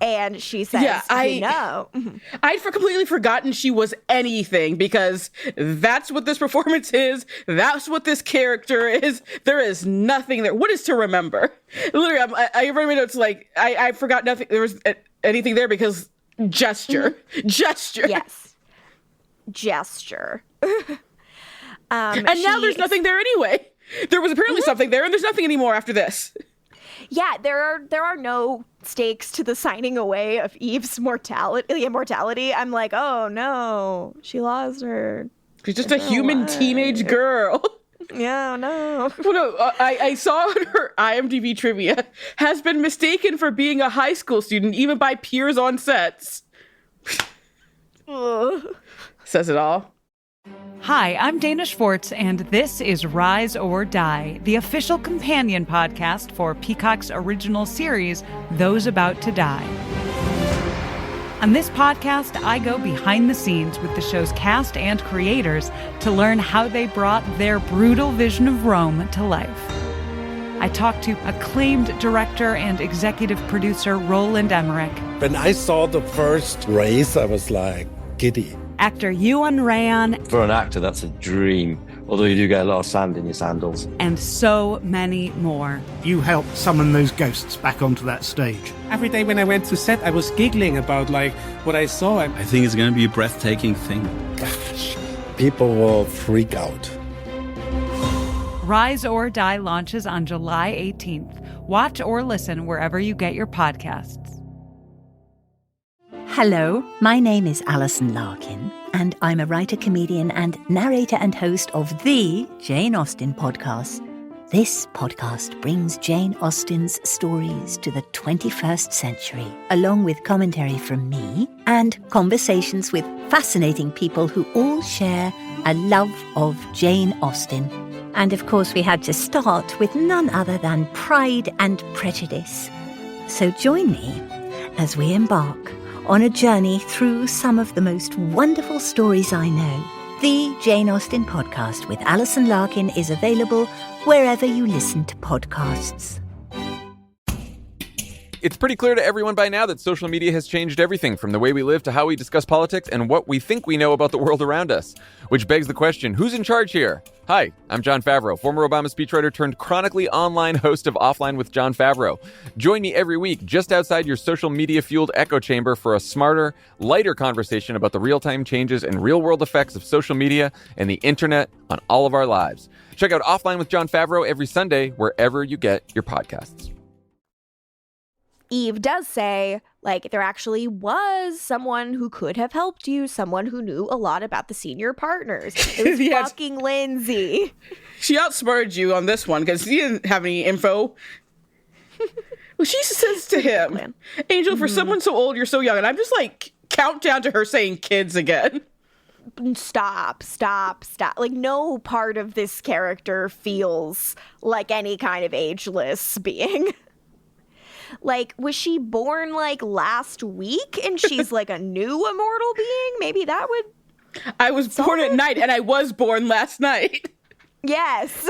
And she says, I'd completely forgotten she was anything because that's what this performance is. That's what this character is. There is nothing there. What is to remember? Literally, I read my notes like, I forgot nothing. There was anything there because gesture. Mm-hmm. Gesture. Yes. Gesture. And now there's nothing there anyway. There was apparently something there and there's nothing anymore after this. Yeah, there are no stakes to the signing away of Eve's immortality. I'm like, oh no, she lost her. She's just a human teenage girl. Yeah, no. Well, no, I saw her IMDb trivia has been mistaken for being a high school student even by peers on sets. Says it all. Hi, I'm Dana Schwartz, and this is Rise or Die, the official companion podcast for Peacock's original series, Those About to Die. On this podcast, I go behind the scenes with the show's cast and creators to learn how they brought their brutal vision of Rome to life. I talk to acclaimed director and executive producer Roland Emmerich. When I saw the first race, I was like, giddy. Actor Ewan Ryan. For an actor, that's a dream, although you do get a lot of sand in your sandals. And so many more. You helped summon those ghosts back onto that stage. Every day when I went to set, I was giggling about what I saw. I think it's going to be a breathtaking thing. Gosh, people will freak out. Rise or Die launches on July 18th. Watch or listen wherever you get your podcasts. Hello, my name is Alison Larkin, and I'm a writer, comedian, and narrator and host of the Jane Austen podcast. This podcast brings Jane Austen's stories to the 21st century, along with commentary from me and conversations with fascinating people who all share a love of Jane Austen. And of course, we had to start with none other than Pride and Prejudice. So join me as we embark on a journey through some of the most wonderful stories I know. The Jane Austen podcast with Alison Larkin is available wherever you listen to podcasts. It's pretty clear to everyone by now that social media has changed everything from the way we live to how we discuss politics and what we think we know about the world around us. Which begs the question, who's in charge here? Hi, I'm Jon Favreau, former Obama speechwriter turned chronically online host of Offline with Jon Favreau. Join me every week just outside your social media-fueled echo chamber for a smarter, lighter conversation about the real-time changes and real-world effects of social media and the internet on all of our lives. Check out Offline with Jon Favreau every Sunday wherever you get your podcasts. Eve does say, there actually was someone who could have helped you, someone who knew a lot about the senior partners. It was fucking Lindsay. She outsmarted you on this one because she didn't have any info. Well, she says to him, Angel, for someone so old, you're so young. And I'm just count down to her saying kids again. Stop. No part of this character feels like any kind of ageless being. Was she born last week and she's a new immortal being? Maybe that would. I was born at night and I was born last night. Yes.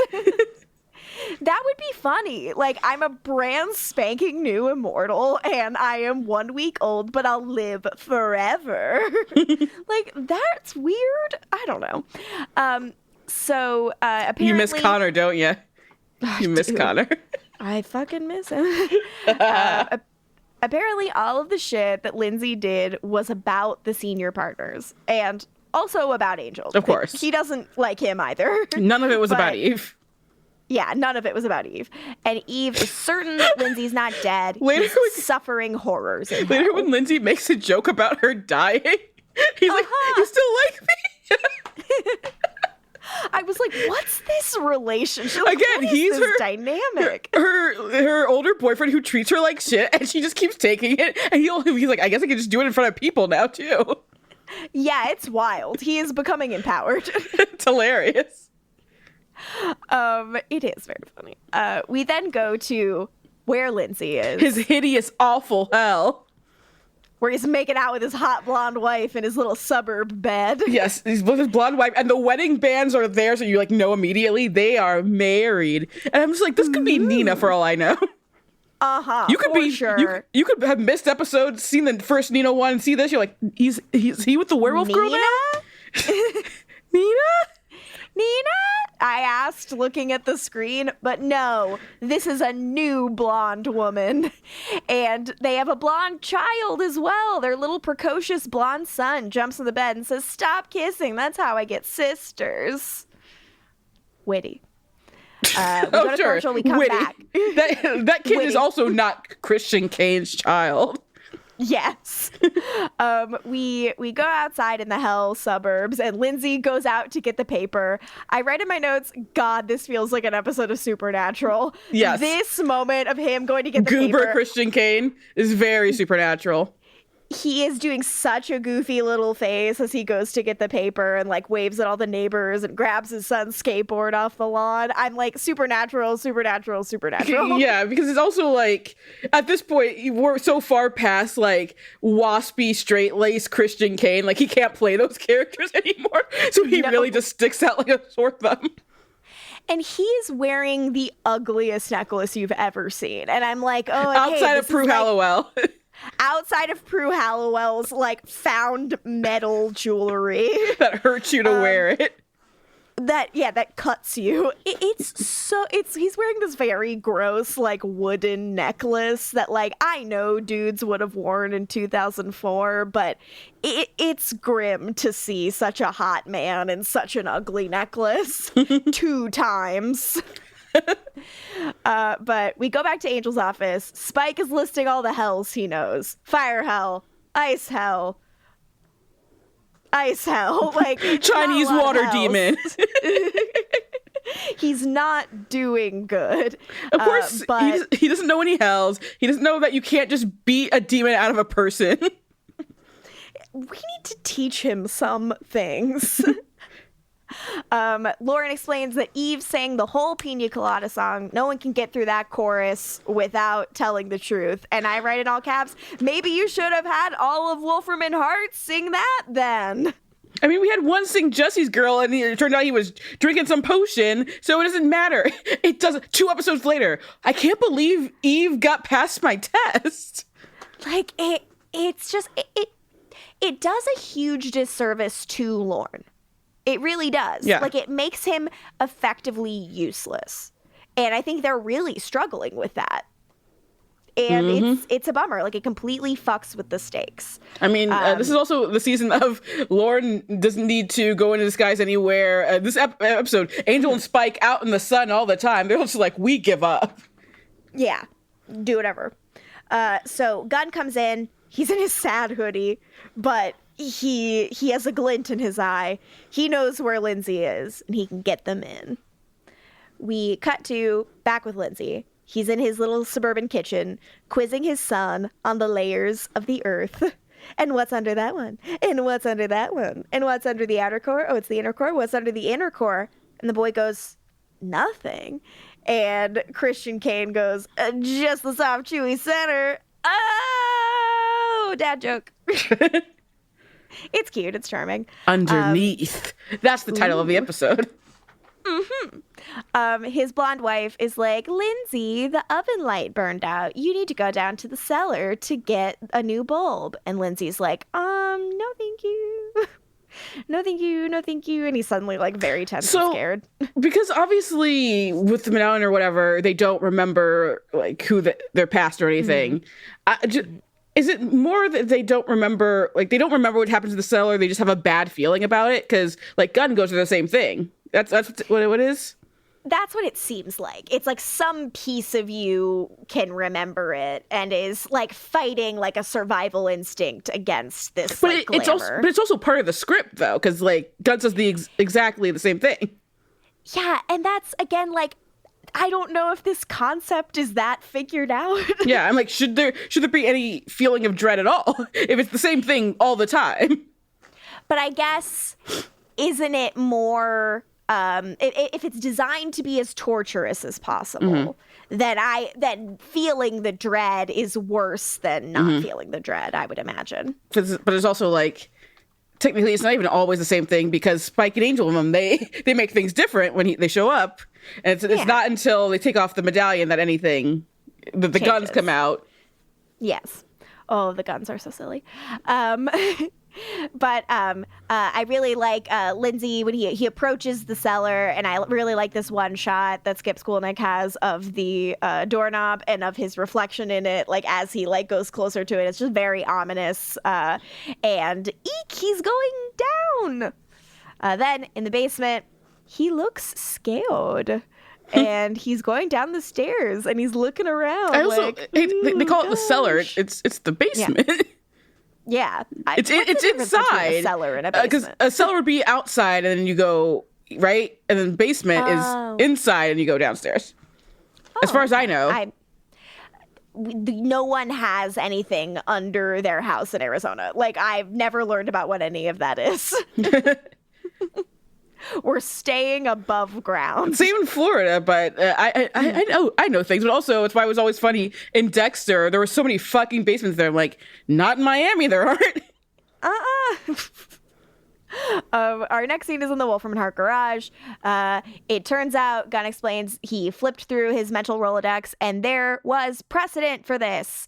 That would be funny. Like, I'm a brand spanking new immortal, and I am 1 week old, but I'll live forever. Like, that's weird. I don't know. So, apparently... You miss Connor, don't you? You miss Connor. I fucking miss him. Apparently, all of the shit that Lindsay did was about the senior partners, and also about Angel. Of course. He doesn't like him either. None of it was about Eve. Yeah, none of it was about Eve. And Eve is certain that Lindsay's not dead. He's suffering horrors. Later when Lindsay makes a joke about her dying, he's like, you still like me? I was like, what's this relationship? Again, he's this her dynamic. Her older boyfriend who treats her like shit, and she just keeps taking it. And he's like, I guess I can just do it in front of people now, too. Yeah, it's wild. He is becoming empowered. It's hilarious. It is very funny. We then go to where Lindsay is. His hideous, awful hell. Where he's making out with his hot blonde wife in his little suburb bed. Yes, he's with his blonde wife, and the wedding bands are there, so you like know immediately they are married. And I'm just like, this could be Nina for all I know. You could be sure. You could have missed episodes, seen the first Nina one, and see this. You're like, is he with the werewolf girl now? Nina? I asked, looking at the screen, but no, this is a new blonde woman. And they have a blonde child as well. Their little precocious blonde son jumps in the bed and says, "Stop kissing. That's how I get sisters." Witty. We go to commercial, we come back. That kid is also not Christian Kane's child. Yes. We go outside in the hell suburbs, and Lindsay goes out to get the paper. I write in my notes, God, this feels like an episode of Supernatural. Yes. This moment of him going to get the Goober paper. Christian Kane is very Supernatural. He is doing such a goofy little face as he goes to get the paper and like waves at all the neighbors and grabs his son's skateboard off the lawn. I'm like, Supernatural. Yeah, because it's also like, at this point, we're so far past like waspy, straight-laced Christian Kane. Like, he can't play those characters anymore. So he really just sticks out like a sore thumb. And he's wearing the ugliest necklace you've ever seen. And I'm like, oh, okay, outside of Prue Halliwell. Outside of Prue Halliwell's like found metal jewelry that hurts you to wear it. That cuts you. He's wearing this very gross like wooden necklace that like I know dudes would have worn in 2004, but it's grim to see such a hot man in such an ugly necklace 2 times. But we go back to Angel's office. Spike is listing all the hells he knows. Fire hell, ice hell, like Chinese water demon. He's not doing good. Of course, but he doesn't know any hells. He doesn't know that you can't just beat a demon out of a person. We need to teach him some things. Lauren explains that Eve sang the whole Pina Colada song. No one can get through that chorus without telling the truth. And I write in all caps, maybe you should have had all of Wolfram and Hart sing that then. I mean, we had one sing Jesse's Girl, and it turned out he was drinking some potion, so it doesn't matter. It doesn't. 2 episodes later, I can't believe Eve got past my test. Like, it's just, it does a huge disservice to Lorne. It really does. Yeah. Like, it makes him effectively useless. And I think they're really struggling with that. And it's a bummer. Like, it completely fucks with the stakes. I mean, this is also the season of Lauren doesn't need to go into disguise anywhere. This episode, Angel and Spike out in the sun all the time. They're just like, we give up. Yeah, do whatever. So Gunn comes in. He's in his sad hoodie, but he has a glint in his eye. He knows where Lindsay is, and he can get them in. We cut to back with Lindsay. He's in his little suburban kitchen, quizzing his son on the layers of the earth. And what's under that one? And what's under that one? And what's under the outer core? Oh, it's the inner core. What's under the inner core? And the boy goes, nothing. And Christian Kane goes, just the soft, chewy center. Oh, dad joke. It's cute. It's charming. Underneath. That's the title of the episode. His blonde wife is like, Lindsay, the oven light burned out. You need to go down to the cellar to get a new bulb. And Lindsay's like, no, thank you. No, thank you. No, thank you. And he's suddenly like very tense and scared. Because obviously with the medallion or whatever, they don't remember like who their past or anything. Is it more that they don't remember, like they don't remember what happened to the cellar? They just have a bad feeling about it? Because like Gunn goes through the same thing. That's what it is? That's what it seems like. It's like some piece of you can remember it and is like fighting like a survival instinct against this. But it's also part of the script though, because like Gunn says exactly the same thing. Yeah, and that's again like I don't know if this concept is that figured out. Yeah, I'm like, should there be any feeling of dread at all if it's the same thing all the time? But I guess isn't it more? If it's designed to be as torturous as possible, then feeling the dread is worse than not feeling the dread, I would imagine. But it's also like, technically, it's not even always the same thing because Spike and Angel and them, they make things different when they show up. And it's not until they take off the medallion that the guns come out. Yes. Oh, the guns are so silly. But I really like Lindsay when he approaches the cellar, and I really like this one shot that Skip Skolnick has of the doorknob and of his reflection in it, like as he like goes closer to it. It's just very ominous. And eek, he's going down. Then in the basement, he looks scared. And he's going down the stairs, and he's looking around. I also they call it the cellar. It's the basement. Yeah. It's inside. A cellar and a basement. Because a cellar would be outside, and then you go right, and then basement is inside, and you go downstairs. As far as I know. No one has anything under their house in Arizona. Like, I've never learned about what any of that is. We're staying above ground. Same in Florida, but I know things. But also, it's why it was always funny in Dexter. There were so many fucking basements there. I'm like, not in Miami, there aren't. Our next scene is in the Wolfram and Hart garage. It turns out, Gunn explains, he flipped through his mental Rolodex, and there was precedent for this.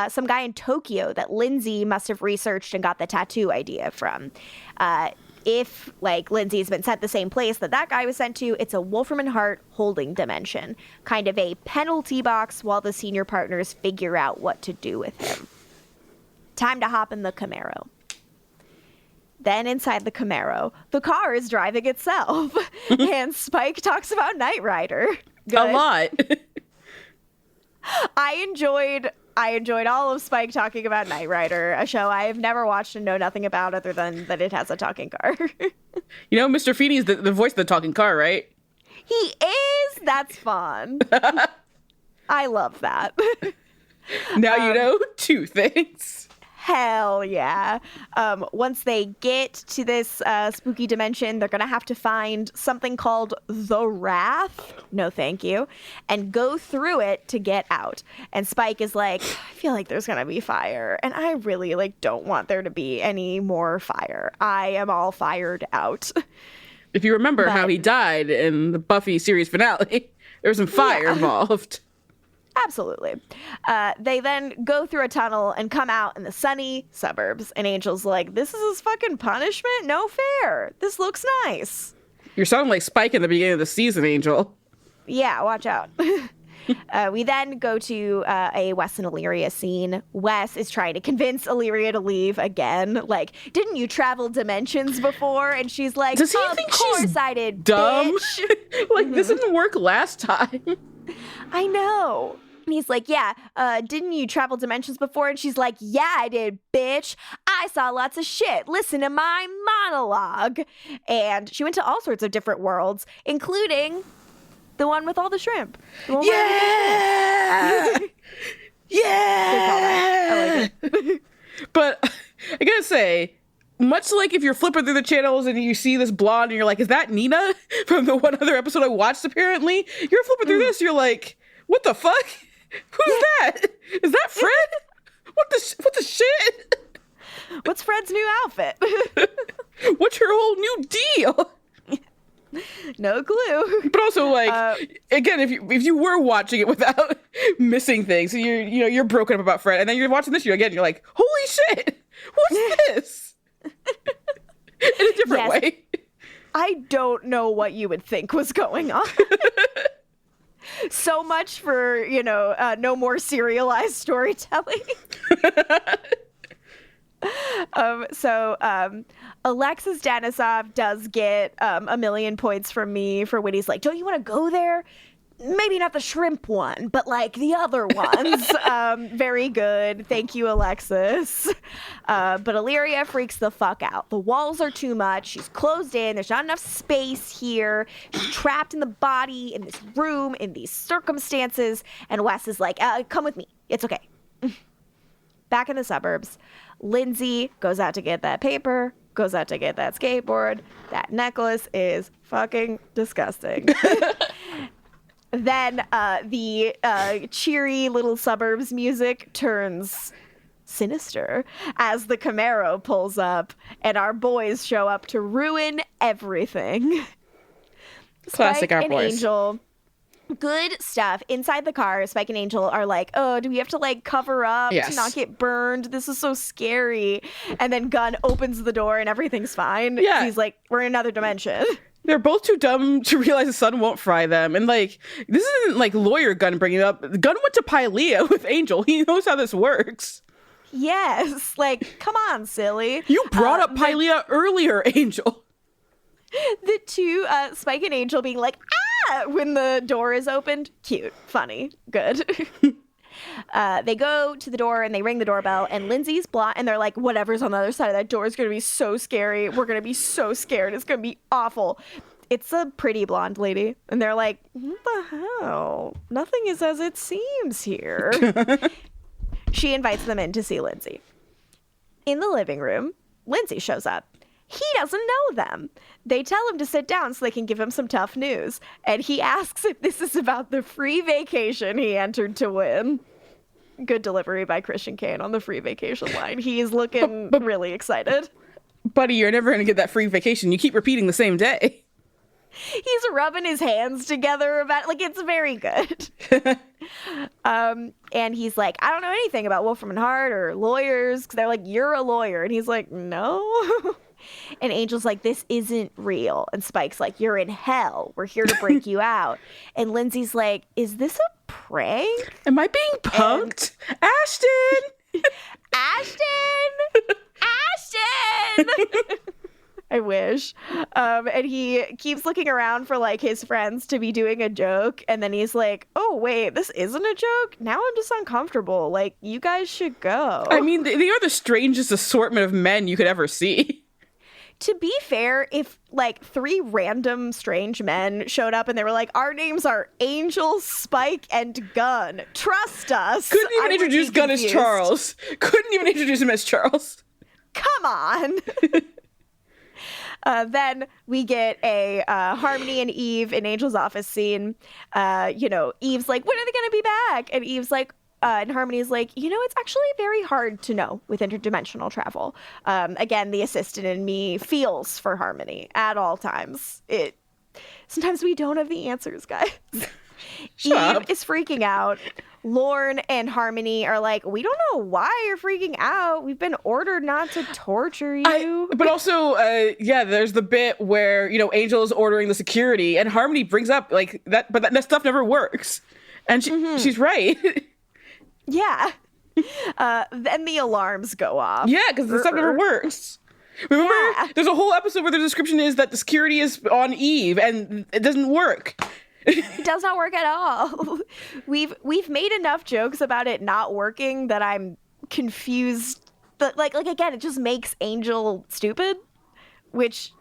Some guy in Tokyo that Lindsay must have researched and got the tattoo idea from. If, like, Lindsay's been sent the same place that guy was sent to, it's a Wolfram and Hart holding dimension. Kind of a penalty box while the senior partners figure out what to do with him. Time to hop in the Camaro. Then inside the Camaro, the car is driving itself. And Spike talks about Knight Rider. Good. A lot. I enjoyed all of Spike talking about Knight Rider, a show I have never watched and know nothing about other than that it has a talking car. You know, Mr. Feeney's the voice of the talking car, right? He is? That's fun. I love that. Now you know two things. Hell yeah. Once they get to this spooky dimension, they're going to have to find something called the Wrath. No, thank you. And go through it to get out. And Spike is like, I feel like there's going to be fire. And I really don't want there to be any more fire. I am all fired out. If you remember how he died in the Buffy series finale, there was some fire involved. Absolutely. They then go through a tunnel and come out in the sunny suburbs. And Angel's like, this is his fucking punishment? No fair. This looks nice. You're sounding like Spike in the beginning of the season, Angel. Yeah, watch out. We then go to a Wes and Illyria scene. Wes is trying to convince Illyria to leave again. Like, didn't you travel dimensions before? And she's like, does he think she's I did, dumb? Bitch. Like, this didn't work last time. I know. And he's like, yeah, didn't you travel dimensions before? And she's like, yeah, I did, bitch. I saw lots of shit. Listen to my monologue. And she went to all sorts of different worlds, including the one with all the shrimp. Yeah! Yeah! I like it. But I gotta say, much like if you're flipping through the channels and you see this blonde and you're like, is that Nina from the one other episode I watched apparently? You're flipping through this, you're like, what the fuck? Who's that? Is that Fred? What the shit? What's Fred's new outfit? What's your whole new deal? No clue. But also, like, again, if you were watching it without missing things, and you're broken up about Fred, and then you're watching this again, you're like, holy shit, what's this? In a different way. I don't know what you would think was going on. So much for, no more serialized storytelling. Alexis Denisov does get a million points from me for when he's like, don't you want to go there? Maybe not the shrimp one, but like the other ones. Very good. Thank you, Alexis. But Illyria freaks the fuck out. The walls are too much. She's closed in. There's not enough space here. She's trapped in the body, in this room, in these circumstances. And Wes is like, come with me. It's okay. Back in the suburbs, Lindsay goes out to get that paper, goes out to get that skateboard. That necklace is fucking disgusting. Then the cheery little suburbs music turns sinister as the Camaro pulls up and our boys show up to ruin everything. Classic our boys. Angel, good stuff. Inside the car, Spike and Angel are like, oh, do we have to like cover up to not get burned? This is so scary. And then Gunn opens the door and everything's fine. Yeah. He's like, we're in another dimension. They're both too dumb to realize the sun won't fry them. And like, this isn't like lawyer Gunn bringing it up. Gunn went to Pylea with Angel. He knows how this works. Yes. Like, come on, silly. You brought up Pylea earlier, Angel. The two, Spike and Angel being like, when the door is opened. Cute. Funny. Good. They go to the door and they ring the doorbell and Lindsay's blind and they're like, whatever's on the other side of that door is going to be so scary. We're going to be so scared. It's going to be awful. It's a pretty blonde lady. And they're like, what the hell? Nothing is as it seems here. She invites them in to see Lindsay. In the living room, Lindsay shows up. He doesn't know them. They tell him to sit down so they can give him some tough news. And he asks if this is about the free vacation he entered to win. Good delivery by Christian Kane on the free vacation line. He's looking really excited. Buddy, you're never going to get that free vacation. You keep repeating the same day. He's rubbing his hands together about it. Like, it's very good. And he's like, I don't know anything about Wolfram and Hart or lawyers. Because they're like, you're a lawyer. And he's like, no. And Angel's like, this isn't real. And Spike's like, you're in hell. We're here to break you out. And Lindsay's like, is this a prank? Am I being punked? Ashton! Ashton! I wish. And he keeps looking around for like his friends to be doing a joke. And then he's like, oh, wait, this isn't a joke? Now I'm just uncomfortable. Like, you guys should go. I mean, they are the strangest assortment of men you could ever see. To be fair, if like 3 random strange men showed up and they were like, our names are Angel, Spike, and Gunn. Trust us. Couldn't even introduce Gunn as Charles. Couldn't even introduce him as Charles. Come on. Then we get a Harmony and Eve in Angel's office scene. Eve's like, when are they going to be back? And Eve's like, and Harmony's like, it's actually very hard to know with interdimensional travel. Again, the assistant in me feels for Harmony at all times. Sometimes we don't have the answers, guys. Eve is freaking out. Lorne and Harmony are like, we don't know why you're freaking out. We've been ordered not to torture you. But also, there's the bit where, Angel is ordering the security and Harmony brings up like that, but that stuff never works. And she's right. Yeah. Then the alarms go off. Yeah, because the stuff never works. Remember, there's a whole episode where the description is that the security is on Eve and it doesn't work. It does not work at all. We've made enough jokes about it not working that I'm confused. But like again, it just makes Angel stupid, which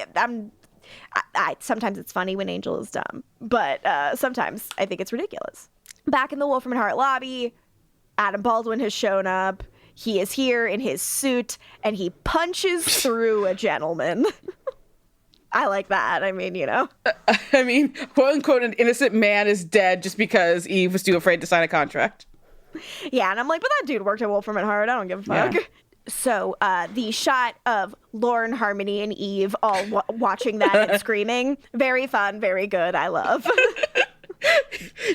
sometimes it's funny when Angel is dumb, but sometimes I think it's ridiculous. Back in the Wolfram and Hart lobby, Adam Baldwin has shown up. He is here in his suit, and he punches through a gentleman. I like that. I mean, quote unquote, an innocent man is dead just because Eve was too afraid to sign a contract. Yeah, and I'm like, but that dude worked at Wolfram and Hart. I don't give a fuck. So the shot of Lauren, Harmony, and Eve all watching that and screaming, very fun, very good. I love.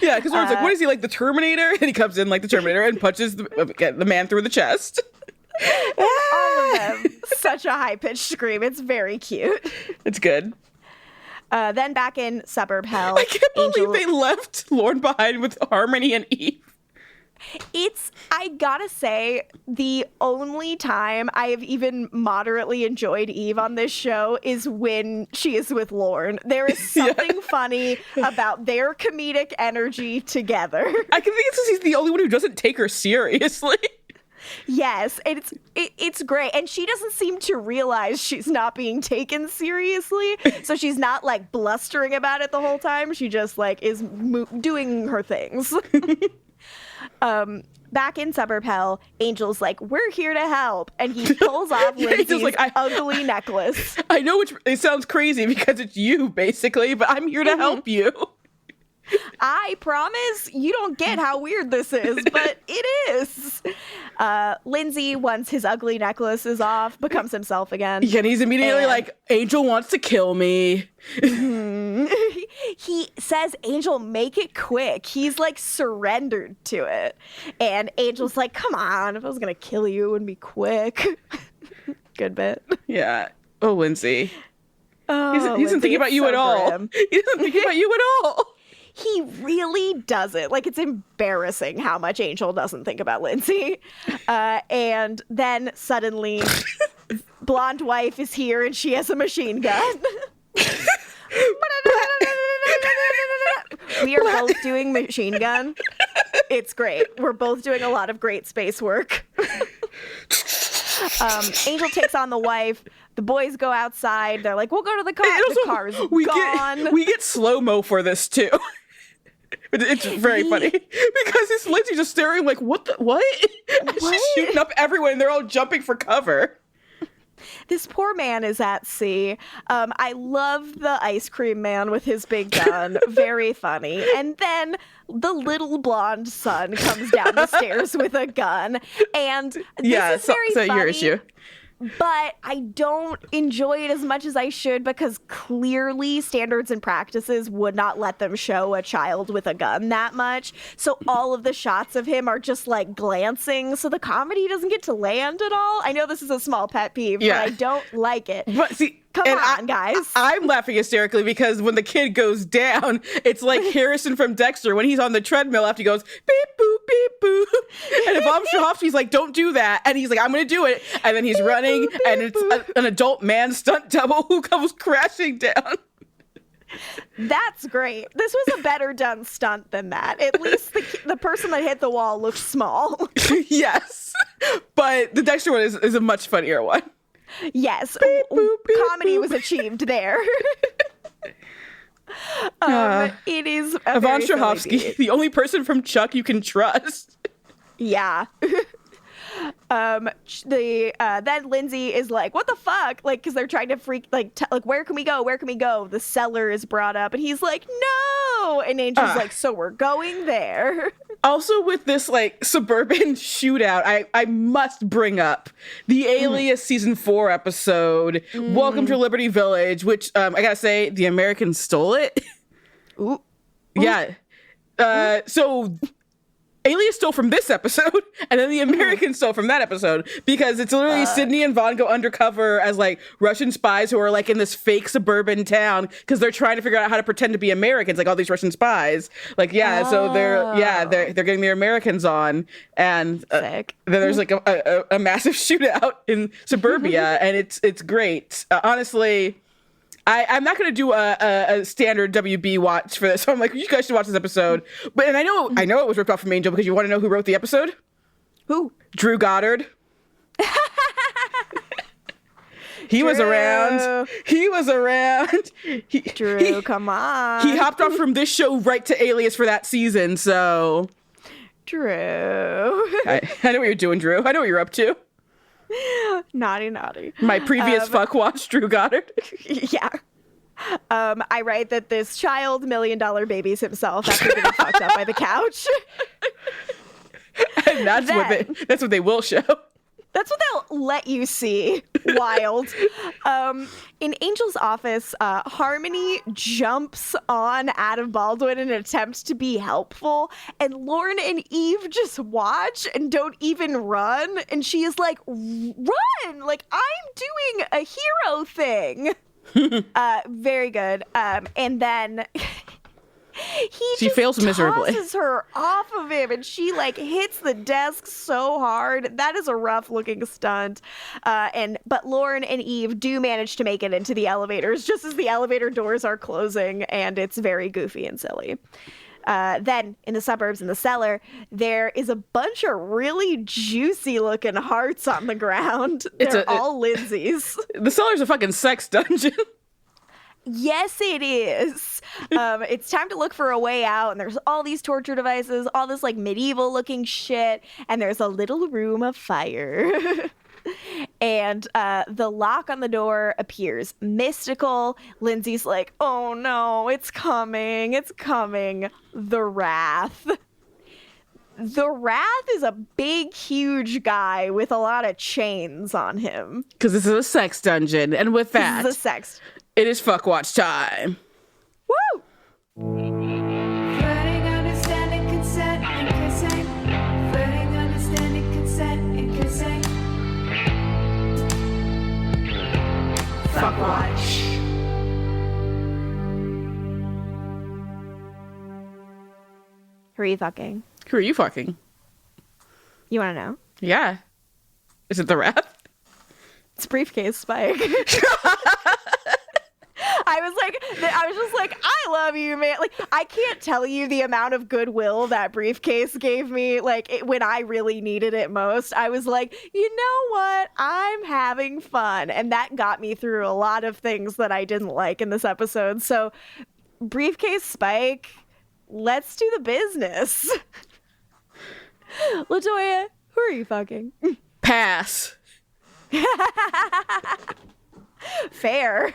Yeah, because Lauren's like, what is he, like the Terminator? And he comes in like the Terminator and punches the man through the chest. All of them. Such a high-pitched scream. It's very cute. It's good. Then back in suburb hell. I can't believe they left Lauren behind with Harmony and Eve. I gotta say, the only time I have even moderately enjoyed Eve on this show is when she is with Lauren. There is something funny about their comedic energy together. I can think it's because he's the only one who doesn't take her seriously. Yes, it's great. And she doesn't seem to realize she's not being taken seriously. So she's not like blustering about it the whole time. She just like is doing her things. Back in suburb hell, Angel's like, we're here to help. And he pulls off Lindsay's ugly necklace. I know it sounds crazy because it's you, basically, but I'm here to help you. I promise you don't get how weird this is, but it is. Lindsay, once his ugly necklace is off, becomes himself again. Yeah, and he's immediately like, Angel wants to kill me. He says, Angel, make it quick. He's like surrendered to it. And Angel's like, come on, if I was going to kill you, it would be quick. Good bit. Yeah. Oh, Lindsay. Oh, he doesn't think about you at all. He doesn't think about you at all. He really doesn't. Like, it's embarrassing how much Angel doesn't think about Lindsay. And then suddenly, blonde wife is here and she has a machine gun. We are both doing machine gun. It's great. We're both doing a lot of great space work. Angel takes on the wife. The boys go outside. They're like, we'll go to the car. The car's gone. We get slow-mo for this, too. It's very funny because it's Lindsay just staring like, what? And she's shooting up everyone and they're all jumping for cover. This poor man is at sea. I love the ice cream man with his big gun. Very funny. And then the little blonde son comes down the stairs with a gun. And this is very funny. Your issue. But I don't enjoy it as much as I should because clearly standards and practices would not let them show a child with a gun that much. So all of the shots of him are just like glancing. So the comedy doesn't get to land at all. I know this is a small pet peeve, but I don't like it. But see, Come on, guys. I'm laughing hysterically because when the kid goes down, it's like Harrison from Dexter when he's on the treadmill after he goes beep boop beep boop. And if Bob Strahovski's like, don't do that, and he's like, I'm gonna do it, and then he's running, and it's an adult man stunt double who comes crashing down. That's great. This was a better done stunt than that. At least the person that hit the wall looked small. Yes, but the Dexter one is a much funnier one. Yes, comedy was achieved there. It is a Yvonne Strahovski, the only person from Chuck you can trust. Yeah. Then Lindsay is like, what the fuck? Like, because they're trying to where can we go? Where can we go? The cellar is brought up, and he's like, no. And Angel's like, so we're going there. Also, with this like suburban shootout, I must bring up the Alias season 4 episode, Welcome to Liberty Village, which I gotta say, the Americans stole it. Ooh. Yeah. So Alias stole from this episode, and then the Americans stole from that episode, because it's literally Sydney and Vaughn go undercover as like Russian spies who are like in this fake suburban town because they're trying to figure out how to pretend to be Americans, like all these Russian spies. Like, so they're getting their Americans on, and then there's like a massive shootout in suburbia, and it's great. Honestly, I'm not going to do a standard WB watch for this. So I'm like, you guys should watch this episode. And I know it was ripped off from Angel because you want to know who wrote the episode? Who? Drew Goddard. He was around. Drew, come on. He hopped off from this show right to Alias for that season. So, Drew. I know what you're doing, Drew. I know what you're up to. Naughty. My previous fuck watch, Drew Goddard. Yeah. I write that this child $1 million babies himself after getting fucked up by the couch. And that's what they will show. That's what they'll let you see. Wild. In Angel's office, Harmony jumps on Adam Baldwin in an attempt to be helpful, and Lauren and Eve just watch and don't even run. And she is like, run! Like, I'm doing a hero thing. Very good. And then... She fails miserably. Tosses her off of him, and she like hits the desk so hard. That is a rough looking stunt. But Lauren and Eve do manage to make it into the elevators just as the elevator doors are closing, and it's very goofy and silly. Then in the suburbs in the cellar, there is a bunch of really juicy looking hearts on the ground. They're all Lindsay's. The cellar's a fucking sex dungeon. Yes, it is. It's time to look for a way out, and there's all these torture devices, all this like medieval looking shit, and there's a little room of fire. And the lock on the door appears mystical. Lindsay's like, oh no, it's coming. The Wrath. The Wrath is a big, huge guy with a lot of chains on him. Because this is a sex dungeon, and with that... This is a sex... It is fuck watch time. Woo! Flirting, understanding, consent, and kissing. Flirting, understanding, consent, and kissing. Fuck watch. Who are you fucking? Who are you fucking? You want to know? Yeah. Is it the Wrath? It's Briefcase Spike. I was just like, I love you, man. Like, I can't tell you the amount of goodwill that Briefcase gave me, when I really needed it most. I was like, you know what? I'm having fun. And that got me through a lot of things that I didn't like in this episode. So, Briefcase Spike, let's do the business. LaToya, who are you fucking? Pass. Fair.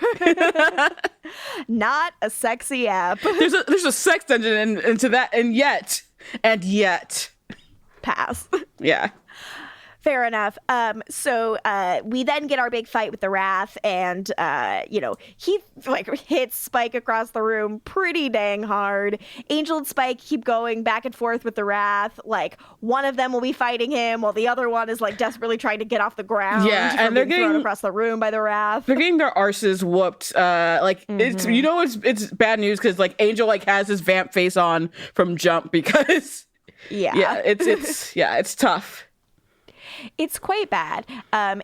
Not a sexy app. There's a sex dungeon into that, and yet pass. Yeah. Fair enough. So we then get our big fight with the Wrath, and he hits Spike across the room pretty dang hard. Angel and Spike keep going back and forth with the Wrath. Like, one of them will be fighting him while the other one is desperately trying to get off the ground. Yeah, and they're getting thrown across the room by the Wrath. They're getting their arses whooped. It's bad news because Angel has his vamp face on from jump because it's tough. It's quite bad.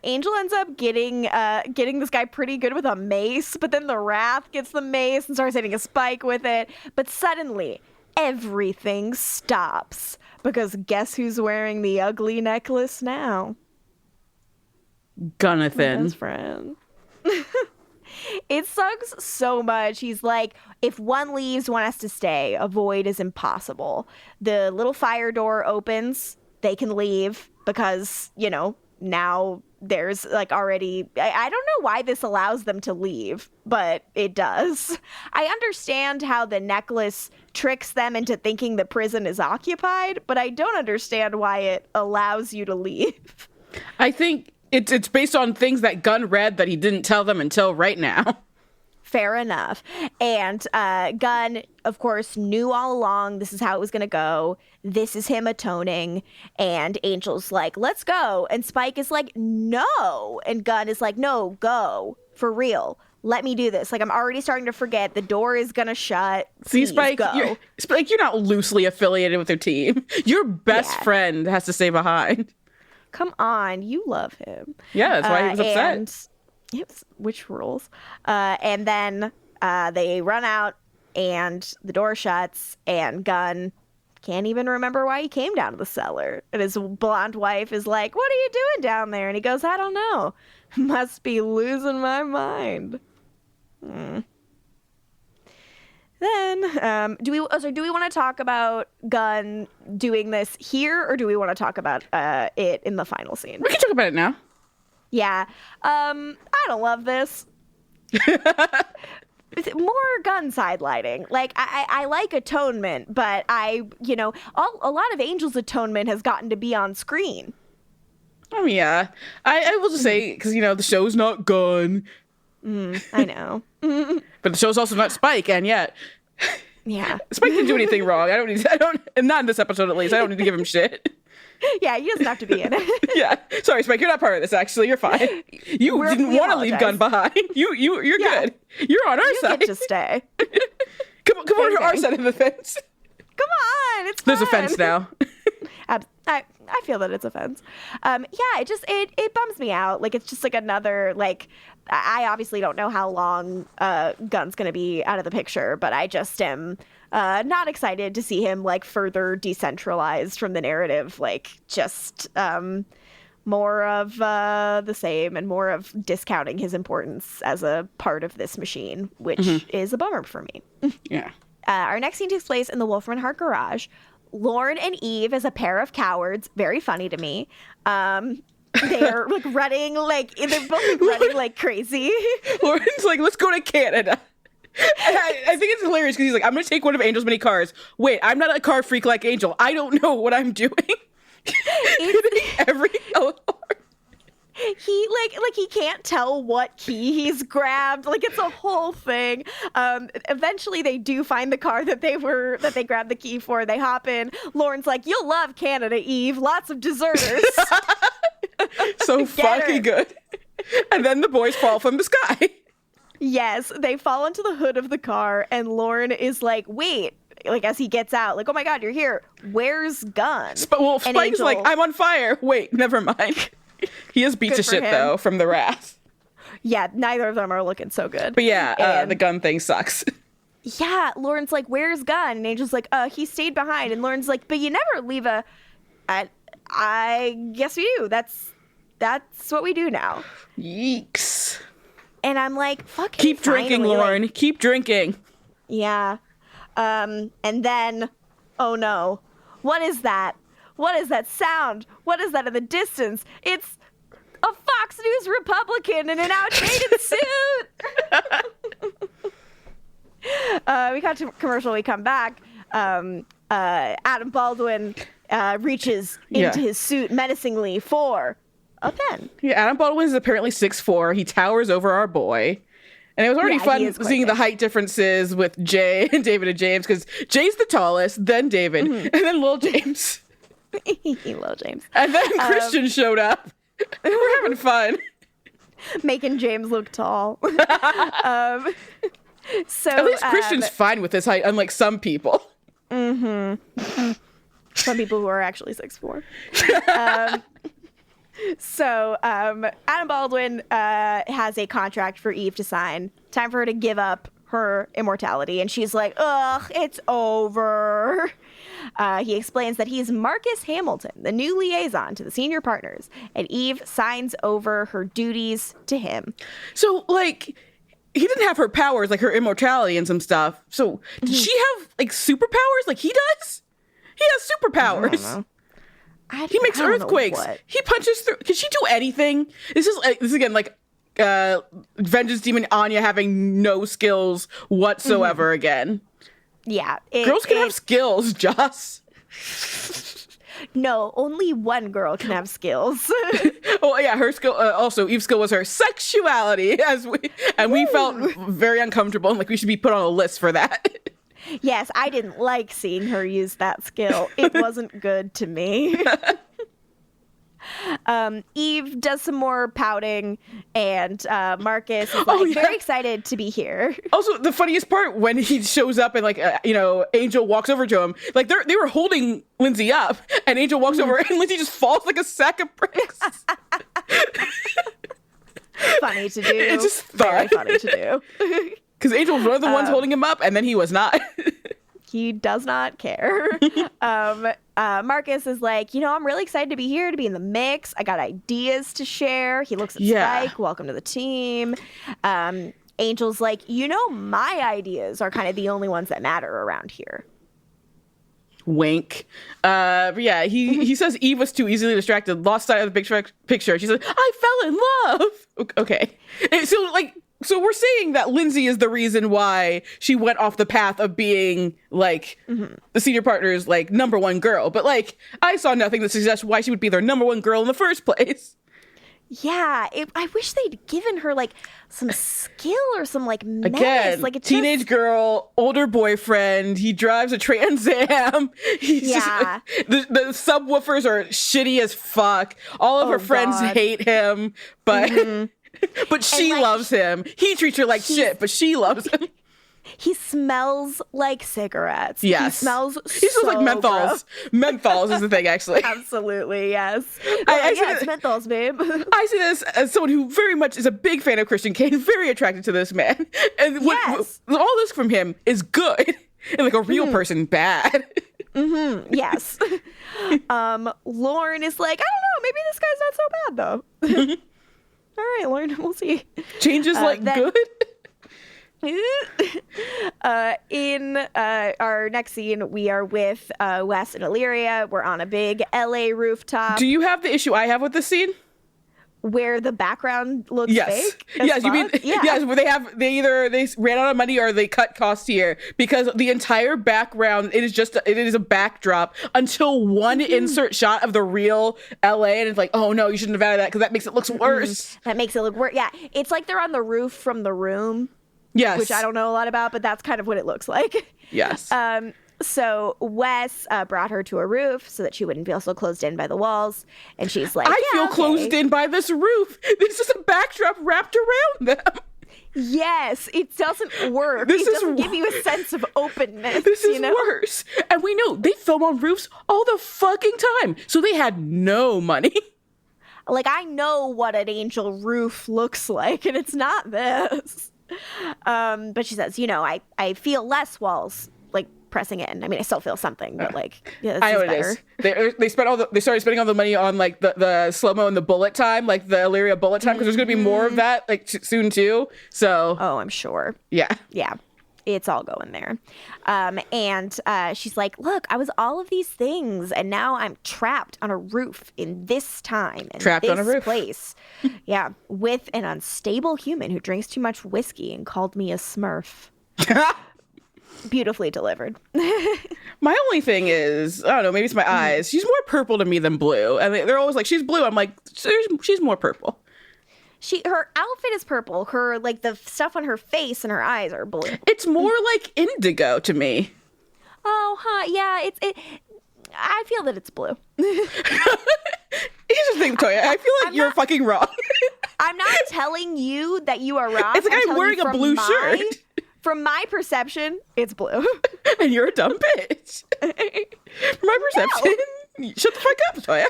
Angel ends up getting this guy pretty good with a mace, but then the Wrath gets the mace and starts hitting a Spike with it. But suddenly, everything stops because guess who's wearing the ugly necklace now? Gunnathan. Best friend. It sucks so much. He's like, if one leaves, one has to stay. A void is impossible. The little fire door opens. They can leave because, now there's already, I don't know why this allows them to leave, but it does. I understand how the necklace tricks them into thinking the prison is occupied, but I don't understand why it allows you to leave. I think it's based on things that Gunn read that he didn't tell them until right now. Fair enough. And Gunn, of course, knew all along this is how it was going to go. This is him atoning. And Angel's like, let's go. And Spike is like, no. And Gunn is like, no, go. For real. Let me do this. I'm already starting to forget. The door is going to shut. See, Spike, you're not loosely affiliated with their team. Your best friend has to stay behind. Come on. You love him. Yeah, that's why he was upset. Which rules? And then they run out and the door shuts and Gunn can't even remember why he came down to the cellar. And his blonde wife is like, what are you doing down there? And he goes, I don't know. Must be losing my mind. Then, do we want to talk about Gunn doing this here, or do we want to talk about it in the final scene? We can talk about it now. Yeah. I don't love this. More Gunn sidelighting. I like atonement, but a lot of Angel's atonement has gotten to be on screen. I mean, yeah. I will just say, because, the show's not Gunn. I know. But the show's also not Spike, and yet... Yeah. Spike didn't do anything wrong. Not in this episode at least. I don't need to give him shit. Yeah, he doesn't have to be in it. Yeah. Sorry, Spike, you're not part of this, actually. You're fine. You didn't want to leave Gunn behind. You're good. You're on our side. You get to stay. Come on to our side of the fence. Come on, it's There's fun. a fence now. I feel that it's a fence. It bums me out. Like, it's just like another, like, I obviously don't know how long Gunn's going to be out of the picture, but I just am not excited to see him, like, further decentralized from the narrative. Like, just more of the same and more of discounting his importance as a part of this machine, which is a bummer for me. Yeah. Our next scene takes place in the Wolfram Hart garage. Lauren and Eve as a pair of cowards. Very funny to me. They're like running, like they're both running like crazy. Lauren's like, let's go to Canada. And I think it's hilarious because he's like, I'm going to take one of Angel's many cars. Wait, I'm not a car freak like Angel. I don't know what I'm doing. He can't tell what key he's grabbed. Like, it's a whole thing. Eventually they do find the car that they grabbed the key for. They hop in. Lauren's like, you'll love Canada, Eve. Lots of deserters. So fucking good. And then the boys fall from the sky. Yes, they fall into the hood of the car, and Lauren is like, wait. Like, as he gets out, like, oh my God, you're here. Where's Gunn? Spike's like, I'm on fire. Wait, never mind. He is beat to shit, though, from the wrath. Yeah, neither of them are looking so good. But yeah, the Gunn thing sucks. Yeah, Lauren's like, where's Gunn? And Angel's like, he stayed behind. And Lauren's like, but you never leave I guess we do. That's what we do now. Yeeks. And I'm like, fucking keep drinking, Lauren. Like, keep drinking. Yeah. And then, oh no. What is that? What is that sound? What is that in the distance? It's a Fox News Republican in an outdated suit. We got to commercial. We come back. Adam Baldwin reaches into his suit menacingly for a pen. Yeah, Adam Baldwin is apparently 6'4". He towers over our boy. And it was already fun seeing the height differences with Jay and David and James, because Jay's the tallest, then David, and then Lil James. Lil James. And then Kristin showed up. We're having fun. Making James look tall. So at least Kristin's fine with his height, unlike some people. Some people who are actually 6'4". So Adam Baldwin has a contract for Eve to sign. Time for her to give up her immortality. And she's like, ugh, it's over. He explains that he's Marcus Hamilton, the new liaison to the senior partners. And Eve signs over her duties to him. So, like, he didn't have her powers, like her immortality and some stuff. So, did she have, like, superpowers like he does? He has superpowers. I don't know. He makes earthquakes. He punches through. Can she do anything? This is again like Vengeance Demon Anya having no skills whatsoever again. Yeah. Girls can have skills, Joss. No, only one girl can have skills. Oh yeah, her skill. Also, Eve's skill was her sexuality, we felt very uncomfortable and like we should be put on a list for that. Yes, I didn't like seeing her use that skill. It wasn't good to me. Eve does some more pouting, and Marcus is very excited to be here. Also, the funniest part when he shows up and Angel walks over to him, like they were holding Lindsay up, and Angel walks over and Lindsay just falls like a sack of bricks. Funny to do. It's just very funny to do. Because Angel was one of the ones holding him up, and then he was not. He does not care. Marcus is like, I'm really excited to be here, to be in the mix. I got ideas to share. He looks at Spike. Welcome to the team. Angel's like, my ideas are kind of the only ones that matter around here. Wink. But yeah, he says Eve was too easily distracted, lost sight of the big picture. She said, I fell in love. Okay. And so, like, So we're saying that Lindsay is the reason why she went off the path of being like the senior partner's like number one girl. But like, I saw nothing that suggests why she would be their number one girl in the first place. Yeah, I wish they'd given her like some skill or some like menace. Again, like it's teenage girl, older boyfriend. He drives a Trans Am. The subwoofers are shitty as fuck. All of her friends hate him, but but she loves him. He treats her like shit, but she loves him. He smells like cigarettes. Yes. He smells like menthols. gross. Menthols is the thing, actually. Absolutely, yes. It's menthols, babe. I see this as someone who very much is a big fan of Christian Kane, very attracted to this man. And all this from him is good. And like a real person, bad. Yes. Lauren is like, I don't know, maybe this guy's not so bad, though. All right, Lauren, we'll see. Changes good? In our next scene, we are with Wes and Illyria. We're on a big LA rooftop. Do you have the issue I have with this scene? Where the background looks fake? Yes, you mean yes, where they ran out of money or they cut costs here, because the entire background it is a backdrop until one insert shot of the real LA, and it's like, oh no, you shouldn't have added that because that makes it look worse. That makes it look worse. Yeah, it's like they're on the roof from The Room. Yes. Which I don't know a lot about, but that's kind of what it looks like. Yes. So Wes brought her to a roof so that she wouldn't feel so closed in by the walls. And she's like, I feel closed in by this roof. This is a backdrop wrapped around them. Yes, it doesn't work. It doesn't give you a sense of openness. This is worse. And we know they film on roofs all the fucking time. So they had no money. Like, I know what an angel roof looks like, and it's not this. But she says, I feel less walls like pressing in. I mean, I still feel something, but like, yeah, this I know is what better. it is. They started spending all the money on like the slow-mo and the bullet time, like the Illyria bullet time, because there's going to be more of that like soon too. So, I'm sure. Yeah. It's all going there. And she's like, look, I was all of these things, and now I'm trapped on a roof in this time. In trapped this on a roof. Place. Yeah. With an unstable human who drinks too much whiskey and called me a Smurf. Beautifully delivered. My only thing is, I don't know, maybe it's my eyes. She's more purple to me than blue. And they're always like, she's blue. I'm like, she's more purple. Her outfit is purple. Her like the stuff on her face and her eyes are blue. It's more like indigo to me. Oh, yeah. I feel that it's blue. Here's the thing, Toya. I feel like you're fucking wrong. I'm not telling you that you are wrong. It's like I'm wearing a blue shirt. From my perception, it's blue. And you're a dumb bitch. From my perception, shut the fuck up, Toya.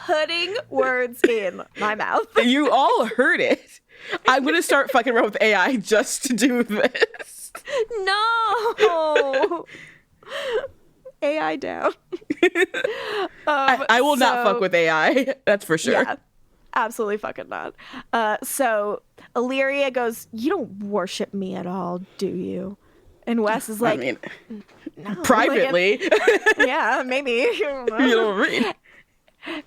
Putting words in my mouth. You all heard it. I'm going to start fucking around with AI just to do this. No. AI down. I will not fuck with AI. That's for sure. Yeah, absolutely fucking not. So Illyria goes, you don't worship me at all, do you? And Wes is like, no. Privately. Yeah, maybe. You don't read.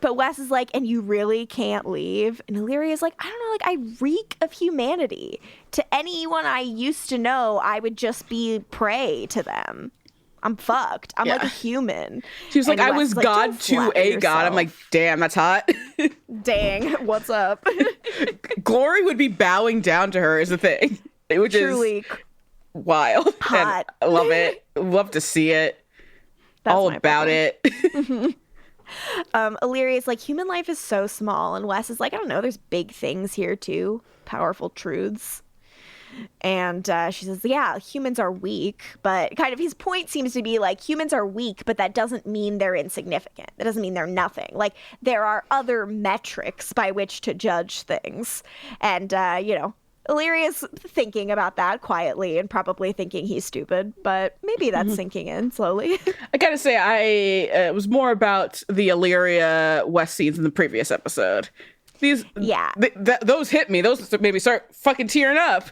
But Wes is like, and you really can't leave? And Illyria is like, I don't know, like I reek of humanity. To anyone I used to know, I would just be prey to them. I'm fucked. I'm like a human. She was like, I was God to a God. I'm like, damn, that's hot. Dang, what's up? Glory would be bowing down to her is the thing. Which truly is wild. Hot. And I love it. Love to see it. That's all about it. Illyria is like, human life is so small. And Wes is like, I don't know, there's big things here too. Powerful truths. And she says, yeah, humans are weak, but kind of his point seems to be like humans are weak, but that doesn't mean they're insignificant. That doesn't mean they're nothing. Like there are other metrics by which to judge things. And, Illyria's thinking about that quietly and probably thinking he's stupid, but maybe that's sinking in slowly. I gotta say, it was more about the Illyria West scenes in the previous episode. Those hit me. Those made me start fucking tearing up.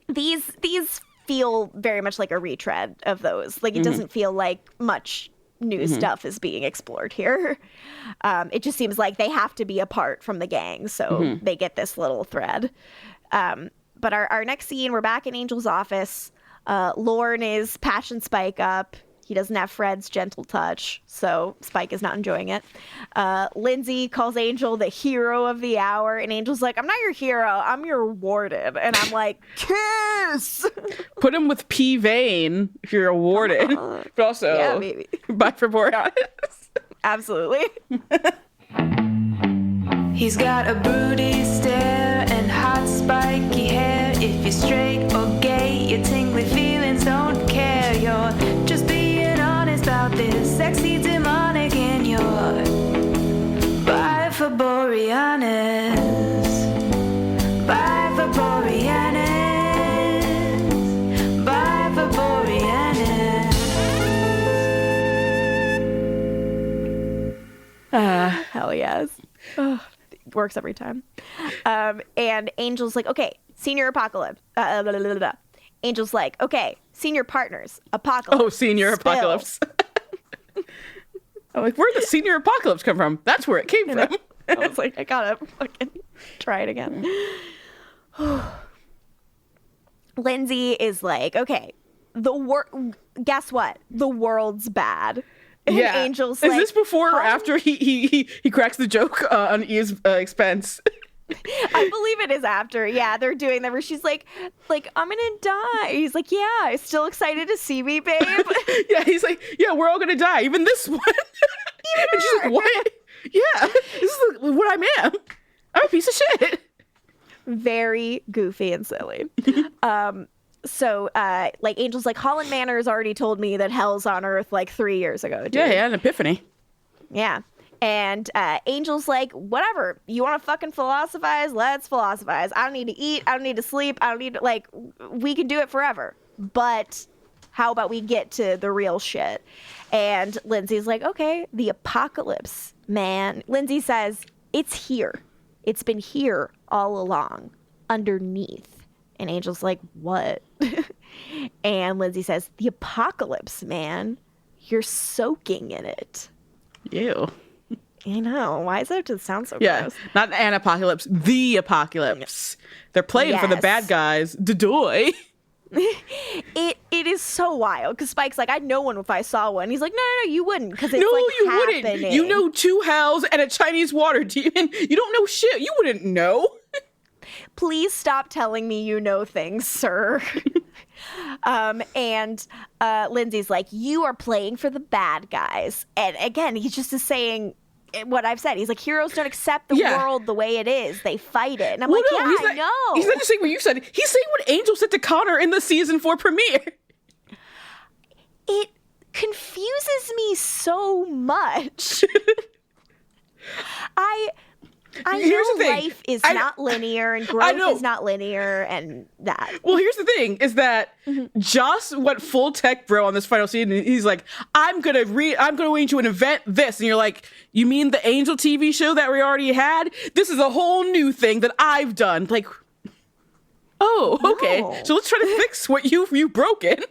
These feel very much like a retread of those. Like it doesn't feel like much new stuff is being explored here. It just seems like they have to be apart from the gang, so they get this little thread. But our next scene, we're back in Angel's office. Lorne is patching Spike up. He doesn't have Fred's gentle touch, so Spike is not enjoying it. Lindsay calls Angel the hero of the hour, and Angel's like, I'm not your hero, I'm your warden. And I'm like, kiss! Put him with P. Vane if you're a warden. But also, yeah, maybe. Bye for Borealis. Absolutely. He's got a broody stare and hot spiky hair. If you're straight or gay, your tingly feelings don't care. You're just being honest about this sexy demonic in your bye for Borealis. Bye for Borealis. Bye for Borealis. Hell yes. Works every time. And Angel's like, okay, senior apocalypse. Angel's like, okay, senior partners, apocalypse. Oh, senior spill. apocalypse. I'm like, where'd the senior apocalypse come from? That's where it came from. I was like, I gotta fucking try it again. Lindsay is like, okay, guess what? The world's bad. And Yeah. Angel's Is like, this before or after he cracks the joke on Eve's expense? I believe it is after. Yeah, they're doing that where she's like, I'm gonna die. He's like, yeah, still excited to see me, babe. Yeah, he's like, yeah, we're all gonna die, even this one. And she's like, what? Yeah, this is what I am. I'm a piece of shit. Very goofy and silly. So, Angel's like, Holland Manor has already told me that hell's on Earth 3 years ago. Dude. Yeah, he had an epiphany. Yeah. And Angel's like, whatever. You want to fucking philosophize? Let's philosophize. I don't need to eat. I don't need to sleep. I don't need to, we can do it forever. But how about we get to the real shit? And Lindsay's like, okay, the apocalypse, man. Lindsay says, it's here. It's been here all along, underneath. And Angel's like, what? And Lindsay says, the apocalypse, man. You're soaking in it. Ew. I know. Why does it just sound so gross? Not an apocalypse, the apocalypse. They're playing for the bad guys. Dadoy. It is so wild because Spike's like, I'd know one if I saw one. He's like, no, you wouldn't because it's you happening. Wouldn't. You know 2 hells and a Chinese water demon. You don't know shit. You wouldn't know. Please stop telling me you know things, sir. And Lindsay's like, you are playing for the bad guys. And again, he's just saying what I've said. He's like, heroes don't accept the world the way it is. They fight it. And I'm I know. He's not just saying what you said. He's saying what Angel said to Connor in the season 4 premiere. It confuses me so much. I know life is not linear and growth is not linear and that. Well, here's the thing is that Joss went full tech bro on this final scene and he's like, I'm going to invent this. And you're like, you mean the Angel TV show that we already had? This is a whole new thing that I've done. Like, oh, okay. No. So let's try to fix what you've broken.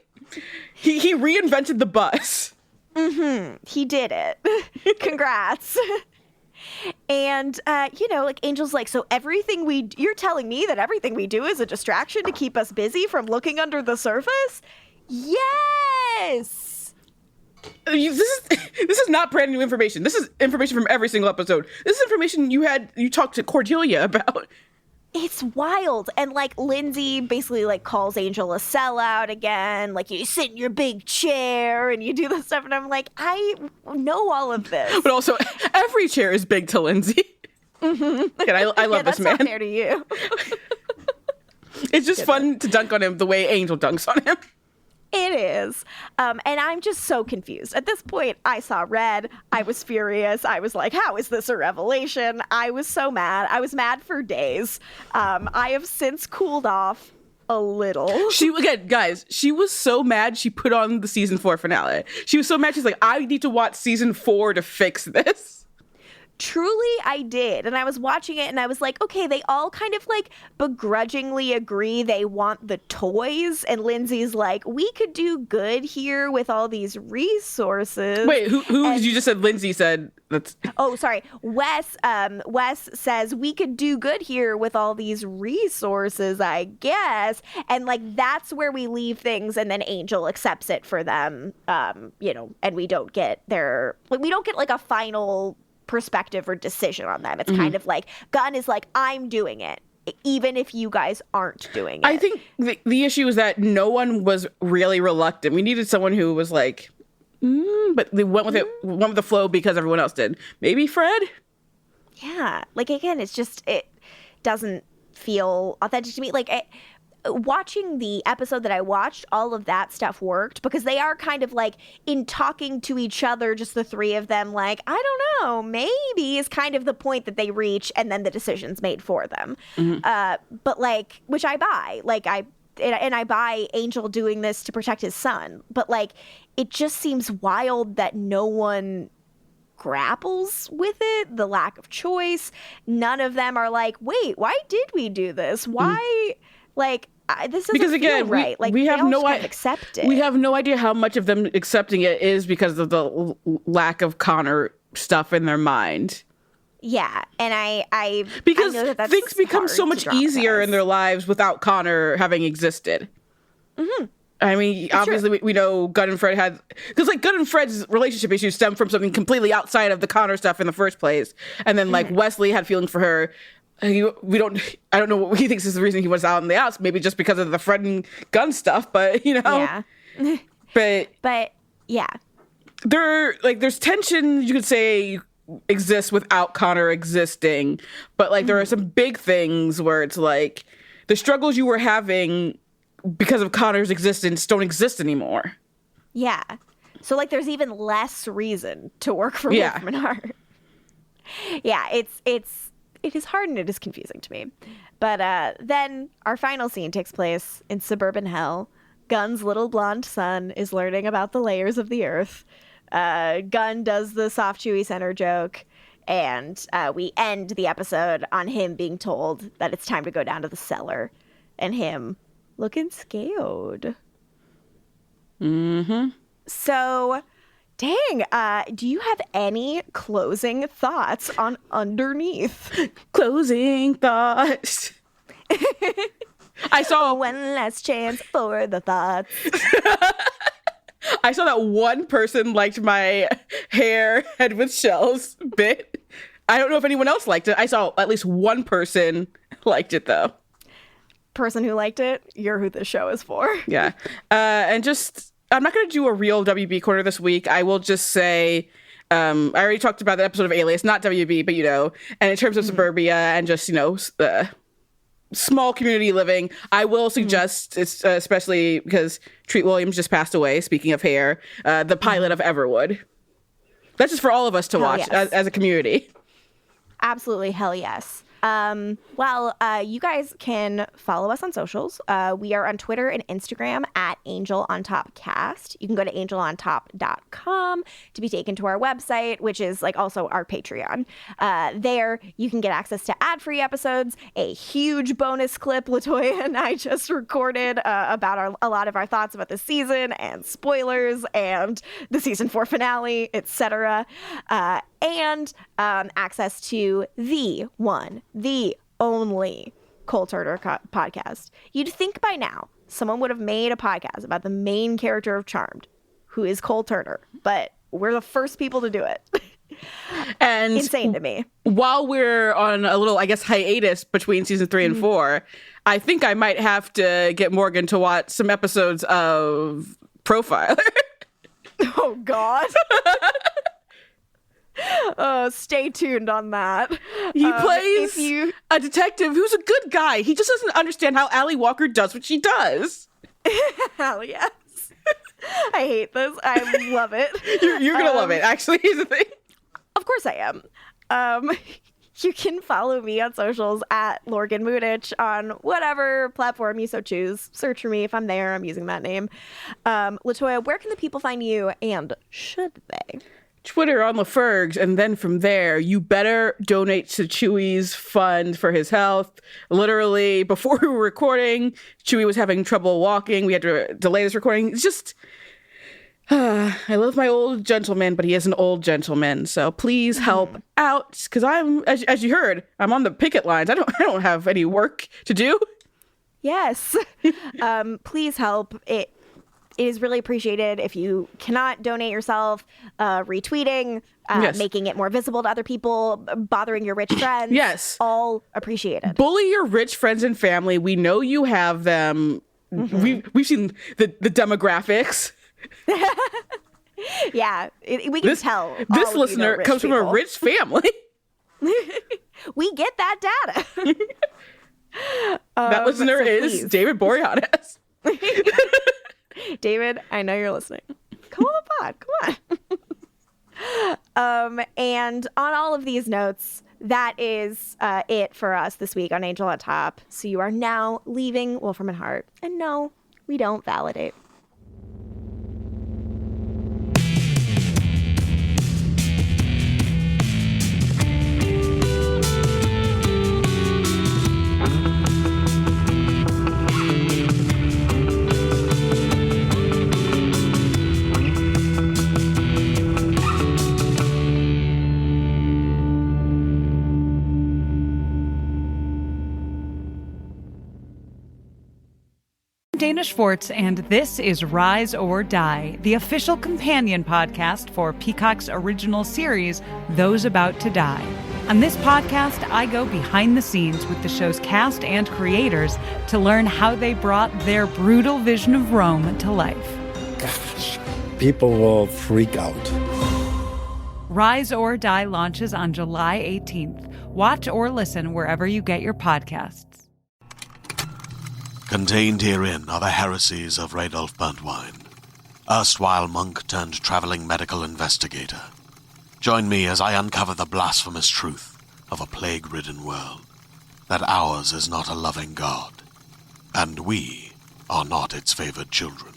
He reinvented the bus. He did it. Congrats. And, Angel's like, so you're telling me that everything we do is a distraction to keep us busy from looking under the surface? Yes! This is not brand new information. This is information from every single episode. This is information you talked to Cordelia about. It's wild. And Lindsay basically calls Angel a sellout again. You sit in your big chair and you do this stuff. And I'm like, I know all of this. But also, every chair is big to Lindsay. And I love this man. That's not fair to you. It's just fun to dunk on him the way Angel dunks on him. It is. And I'm just so confused. At this point, I saw red. I was furious. I was like, how is this a revelation? I was so mad. I was mad for days. I have since cooled off a little. Guys, she was so mad she put on the season 4 finale. She was so mad. She's like, I need to watch season 4 to fix this. Truly, I did. And I was watching it and I was like, okay, they all kind of like begrudgingly agree they want the toys. And Lindsay's like, we could do good here with all these resources. Wait, who you just said Lindsay said that's... Oh, sorry. Wes says we could do good here with all these resources, I guess. And like, that's where we leave things. And then Angel accepts it for them, and we don't get like a final perspective or decision on them. It's kind of like Gunn is like, I'm doing it, even if you guys aren't doing it. I think the issue is that no one was really reluctant. We needed someone who was like, but they went with the flow because everyone else did. Maybe Fred? Yeah. Like, again, it's just, it doesn't feel authentic to me. Like, watching the episode that I watched, all of that stuff worked because they are kind of like in talking to each other, just the three of them, like, I don't know, maybe is kind of the point that they reach and then the decision's made for them. But like, which I buy, like I buy Angel doing this to protect his son. But like, it just seems wild that no one grapples with it, the lack of choice. None of them are like, wait, why did we do this? Why, like, this doesn't because again, feel right. Like, we have no idea. Accept it. We have no idea how much of them accepting it is because of the lack of Connor stuff in their mind. Yeah, and because I know that's things become so much easier guys in their lives without Connor having existed. I mean, obviously, we know Gunn and Fred had... Because, like, Gunn and Fred's relationship issues stem from something completely outside of the Connor stuff in the first place. And then, like, Wesley had feelings for her. I don't know what he thinks is the reason he was out in the outs. Maybe just because of the Fred and Gunn stuff, but, Yeah. But, yeah. There's tension, you could say, exists without Connor existing. But, like, there are some big things where it's, like, the struggles you were having because of Connor's existence don't exist anymore. Yeah. So, like, there's even less reason to work for Wolf Menard. Yeah, it is hard and it is confusing to me. But then our final scene takes place in suburban hell. Gunn's little blonde son is learning about the layers of the earth. Gunn does the soft, chewy center joke. And we end the episode on him being told that it's time to go down to the cellar. And him looking scared. So, dang, do you have any closing thoughts on Underneath? Closing thoughts. I saw one last chance for the thoughts. I saw that one person liked my hair head with shells bit. I don't know if anyone else liked it. I saw at least one person liked it, though. Person who liked it, you're who this show is for. Yeah. And just, I'm not going to do a real WB corner this week. I will just say, I already talked about the episode of Alias, not WB, but, and in terms of suburbia and just, small community living, I will suggest, it's, especially because Treat Williams just passed away, speaking of hair, the pilot of Everwood. That's just for all of us to watch as a community. Absolutely. Hell yes. You guys can follow us on socials. We are on Twitter and Instagram at AngelOnTopCast. You can go to angelontop.com to be taken to our website, which is like also our Patreon. There you can get access to ad-free episodes, a huge bonus clip LaToya and I just recorded about a lot of our thoughts about the season and spoilers and the season 4 finale, etc. And access to the one, the only Cole Turner podcast. You'd think by now someone would have made a podcast about the main character of Charmed, who is Cole Turner, but we're the first people to do it. And insane to me. While we're on a little, I guess, hiatus between season 3 and 4, I think I might have to get Morgan to watch some episodes of Profiler. Oh, God. Stay tuned on that. He plays a detective who's a good guy. He just doesn't understand how Allie Walker does what she does. Hell yes. I hate this. I love it. You're going to love it, actually, is the thing. Of course I am. You can follow me on socials at Lorgan Moodich on whatever platform you so choose. Search for me. If I'm there, I'm using that name. LaToya, where can the people find you, and should they? Twitter on LaFergs, and then from there, you better donate to Chewie's fund for his health. Literally, before we were recording, Chewie was having trouble walking. We had to delay this recording. It's just, I love my old gentleman, but he is an old gentleman. So please help out, because I'm, as you heard, I'm on the picket lines. I don't have any work to do. Yes. Please help. It is really appreciated. If you cannot donate yourself, retweeting, making it more visible to other people, bothering your rich friends. Yes. All appreciated. Bully your rich friends and family. We know you have them. We've seen the demographics. Yeah, we can tell. This listener comes from a rich family. We get that data. That listener is David Boreanaz. David, I know you're listening. Come on the pod. Come on. And on all of these notes, that is it for us this week on Angel on Top. So you are now leaving Wolfram and Hart. And no, we don't validate. Dana Schwartz, and this is Rise or Die, the official companion podcast for Peacock's original series, Those About to Die. On this podcast, I go behind the scenes with the show's cast and creators to learn how they brought their brutal vision of Rome to life. Gosh, people will freak out. Rise or Die launches on July 18th. Watch or listen wherever you get your podcasts. Contained herein are the heresies of Radolf Burntwine, erstwhile monk turned traveling medical investigator. Join me as I uncover the blasphemous truth of a plague-ridden world, that ours is not a loving God, and we are not its favored children.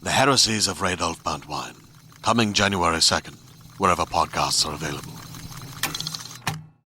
The heresies of Radolf Burntwine, coming January 2nd, wherever podcasts are available.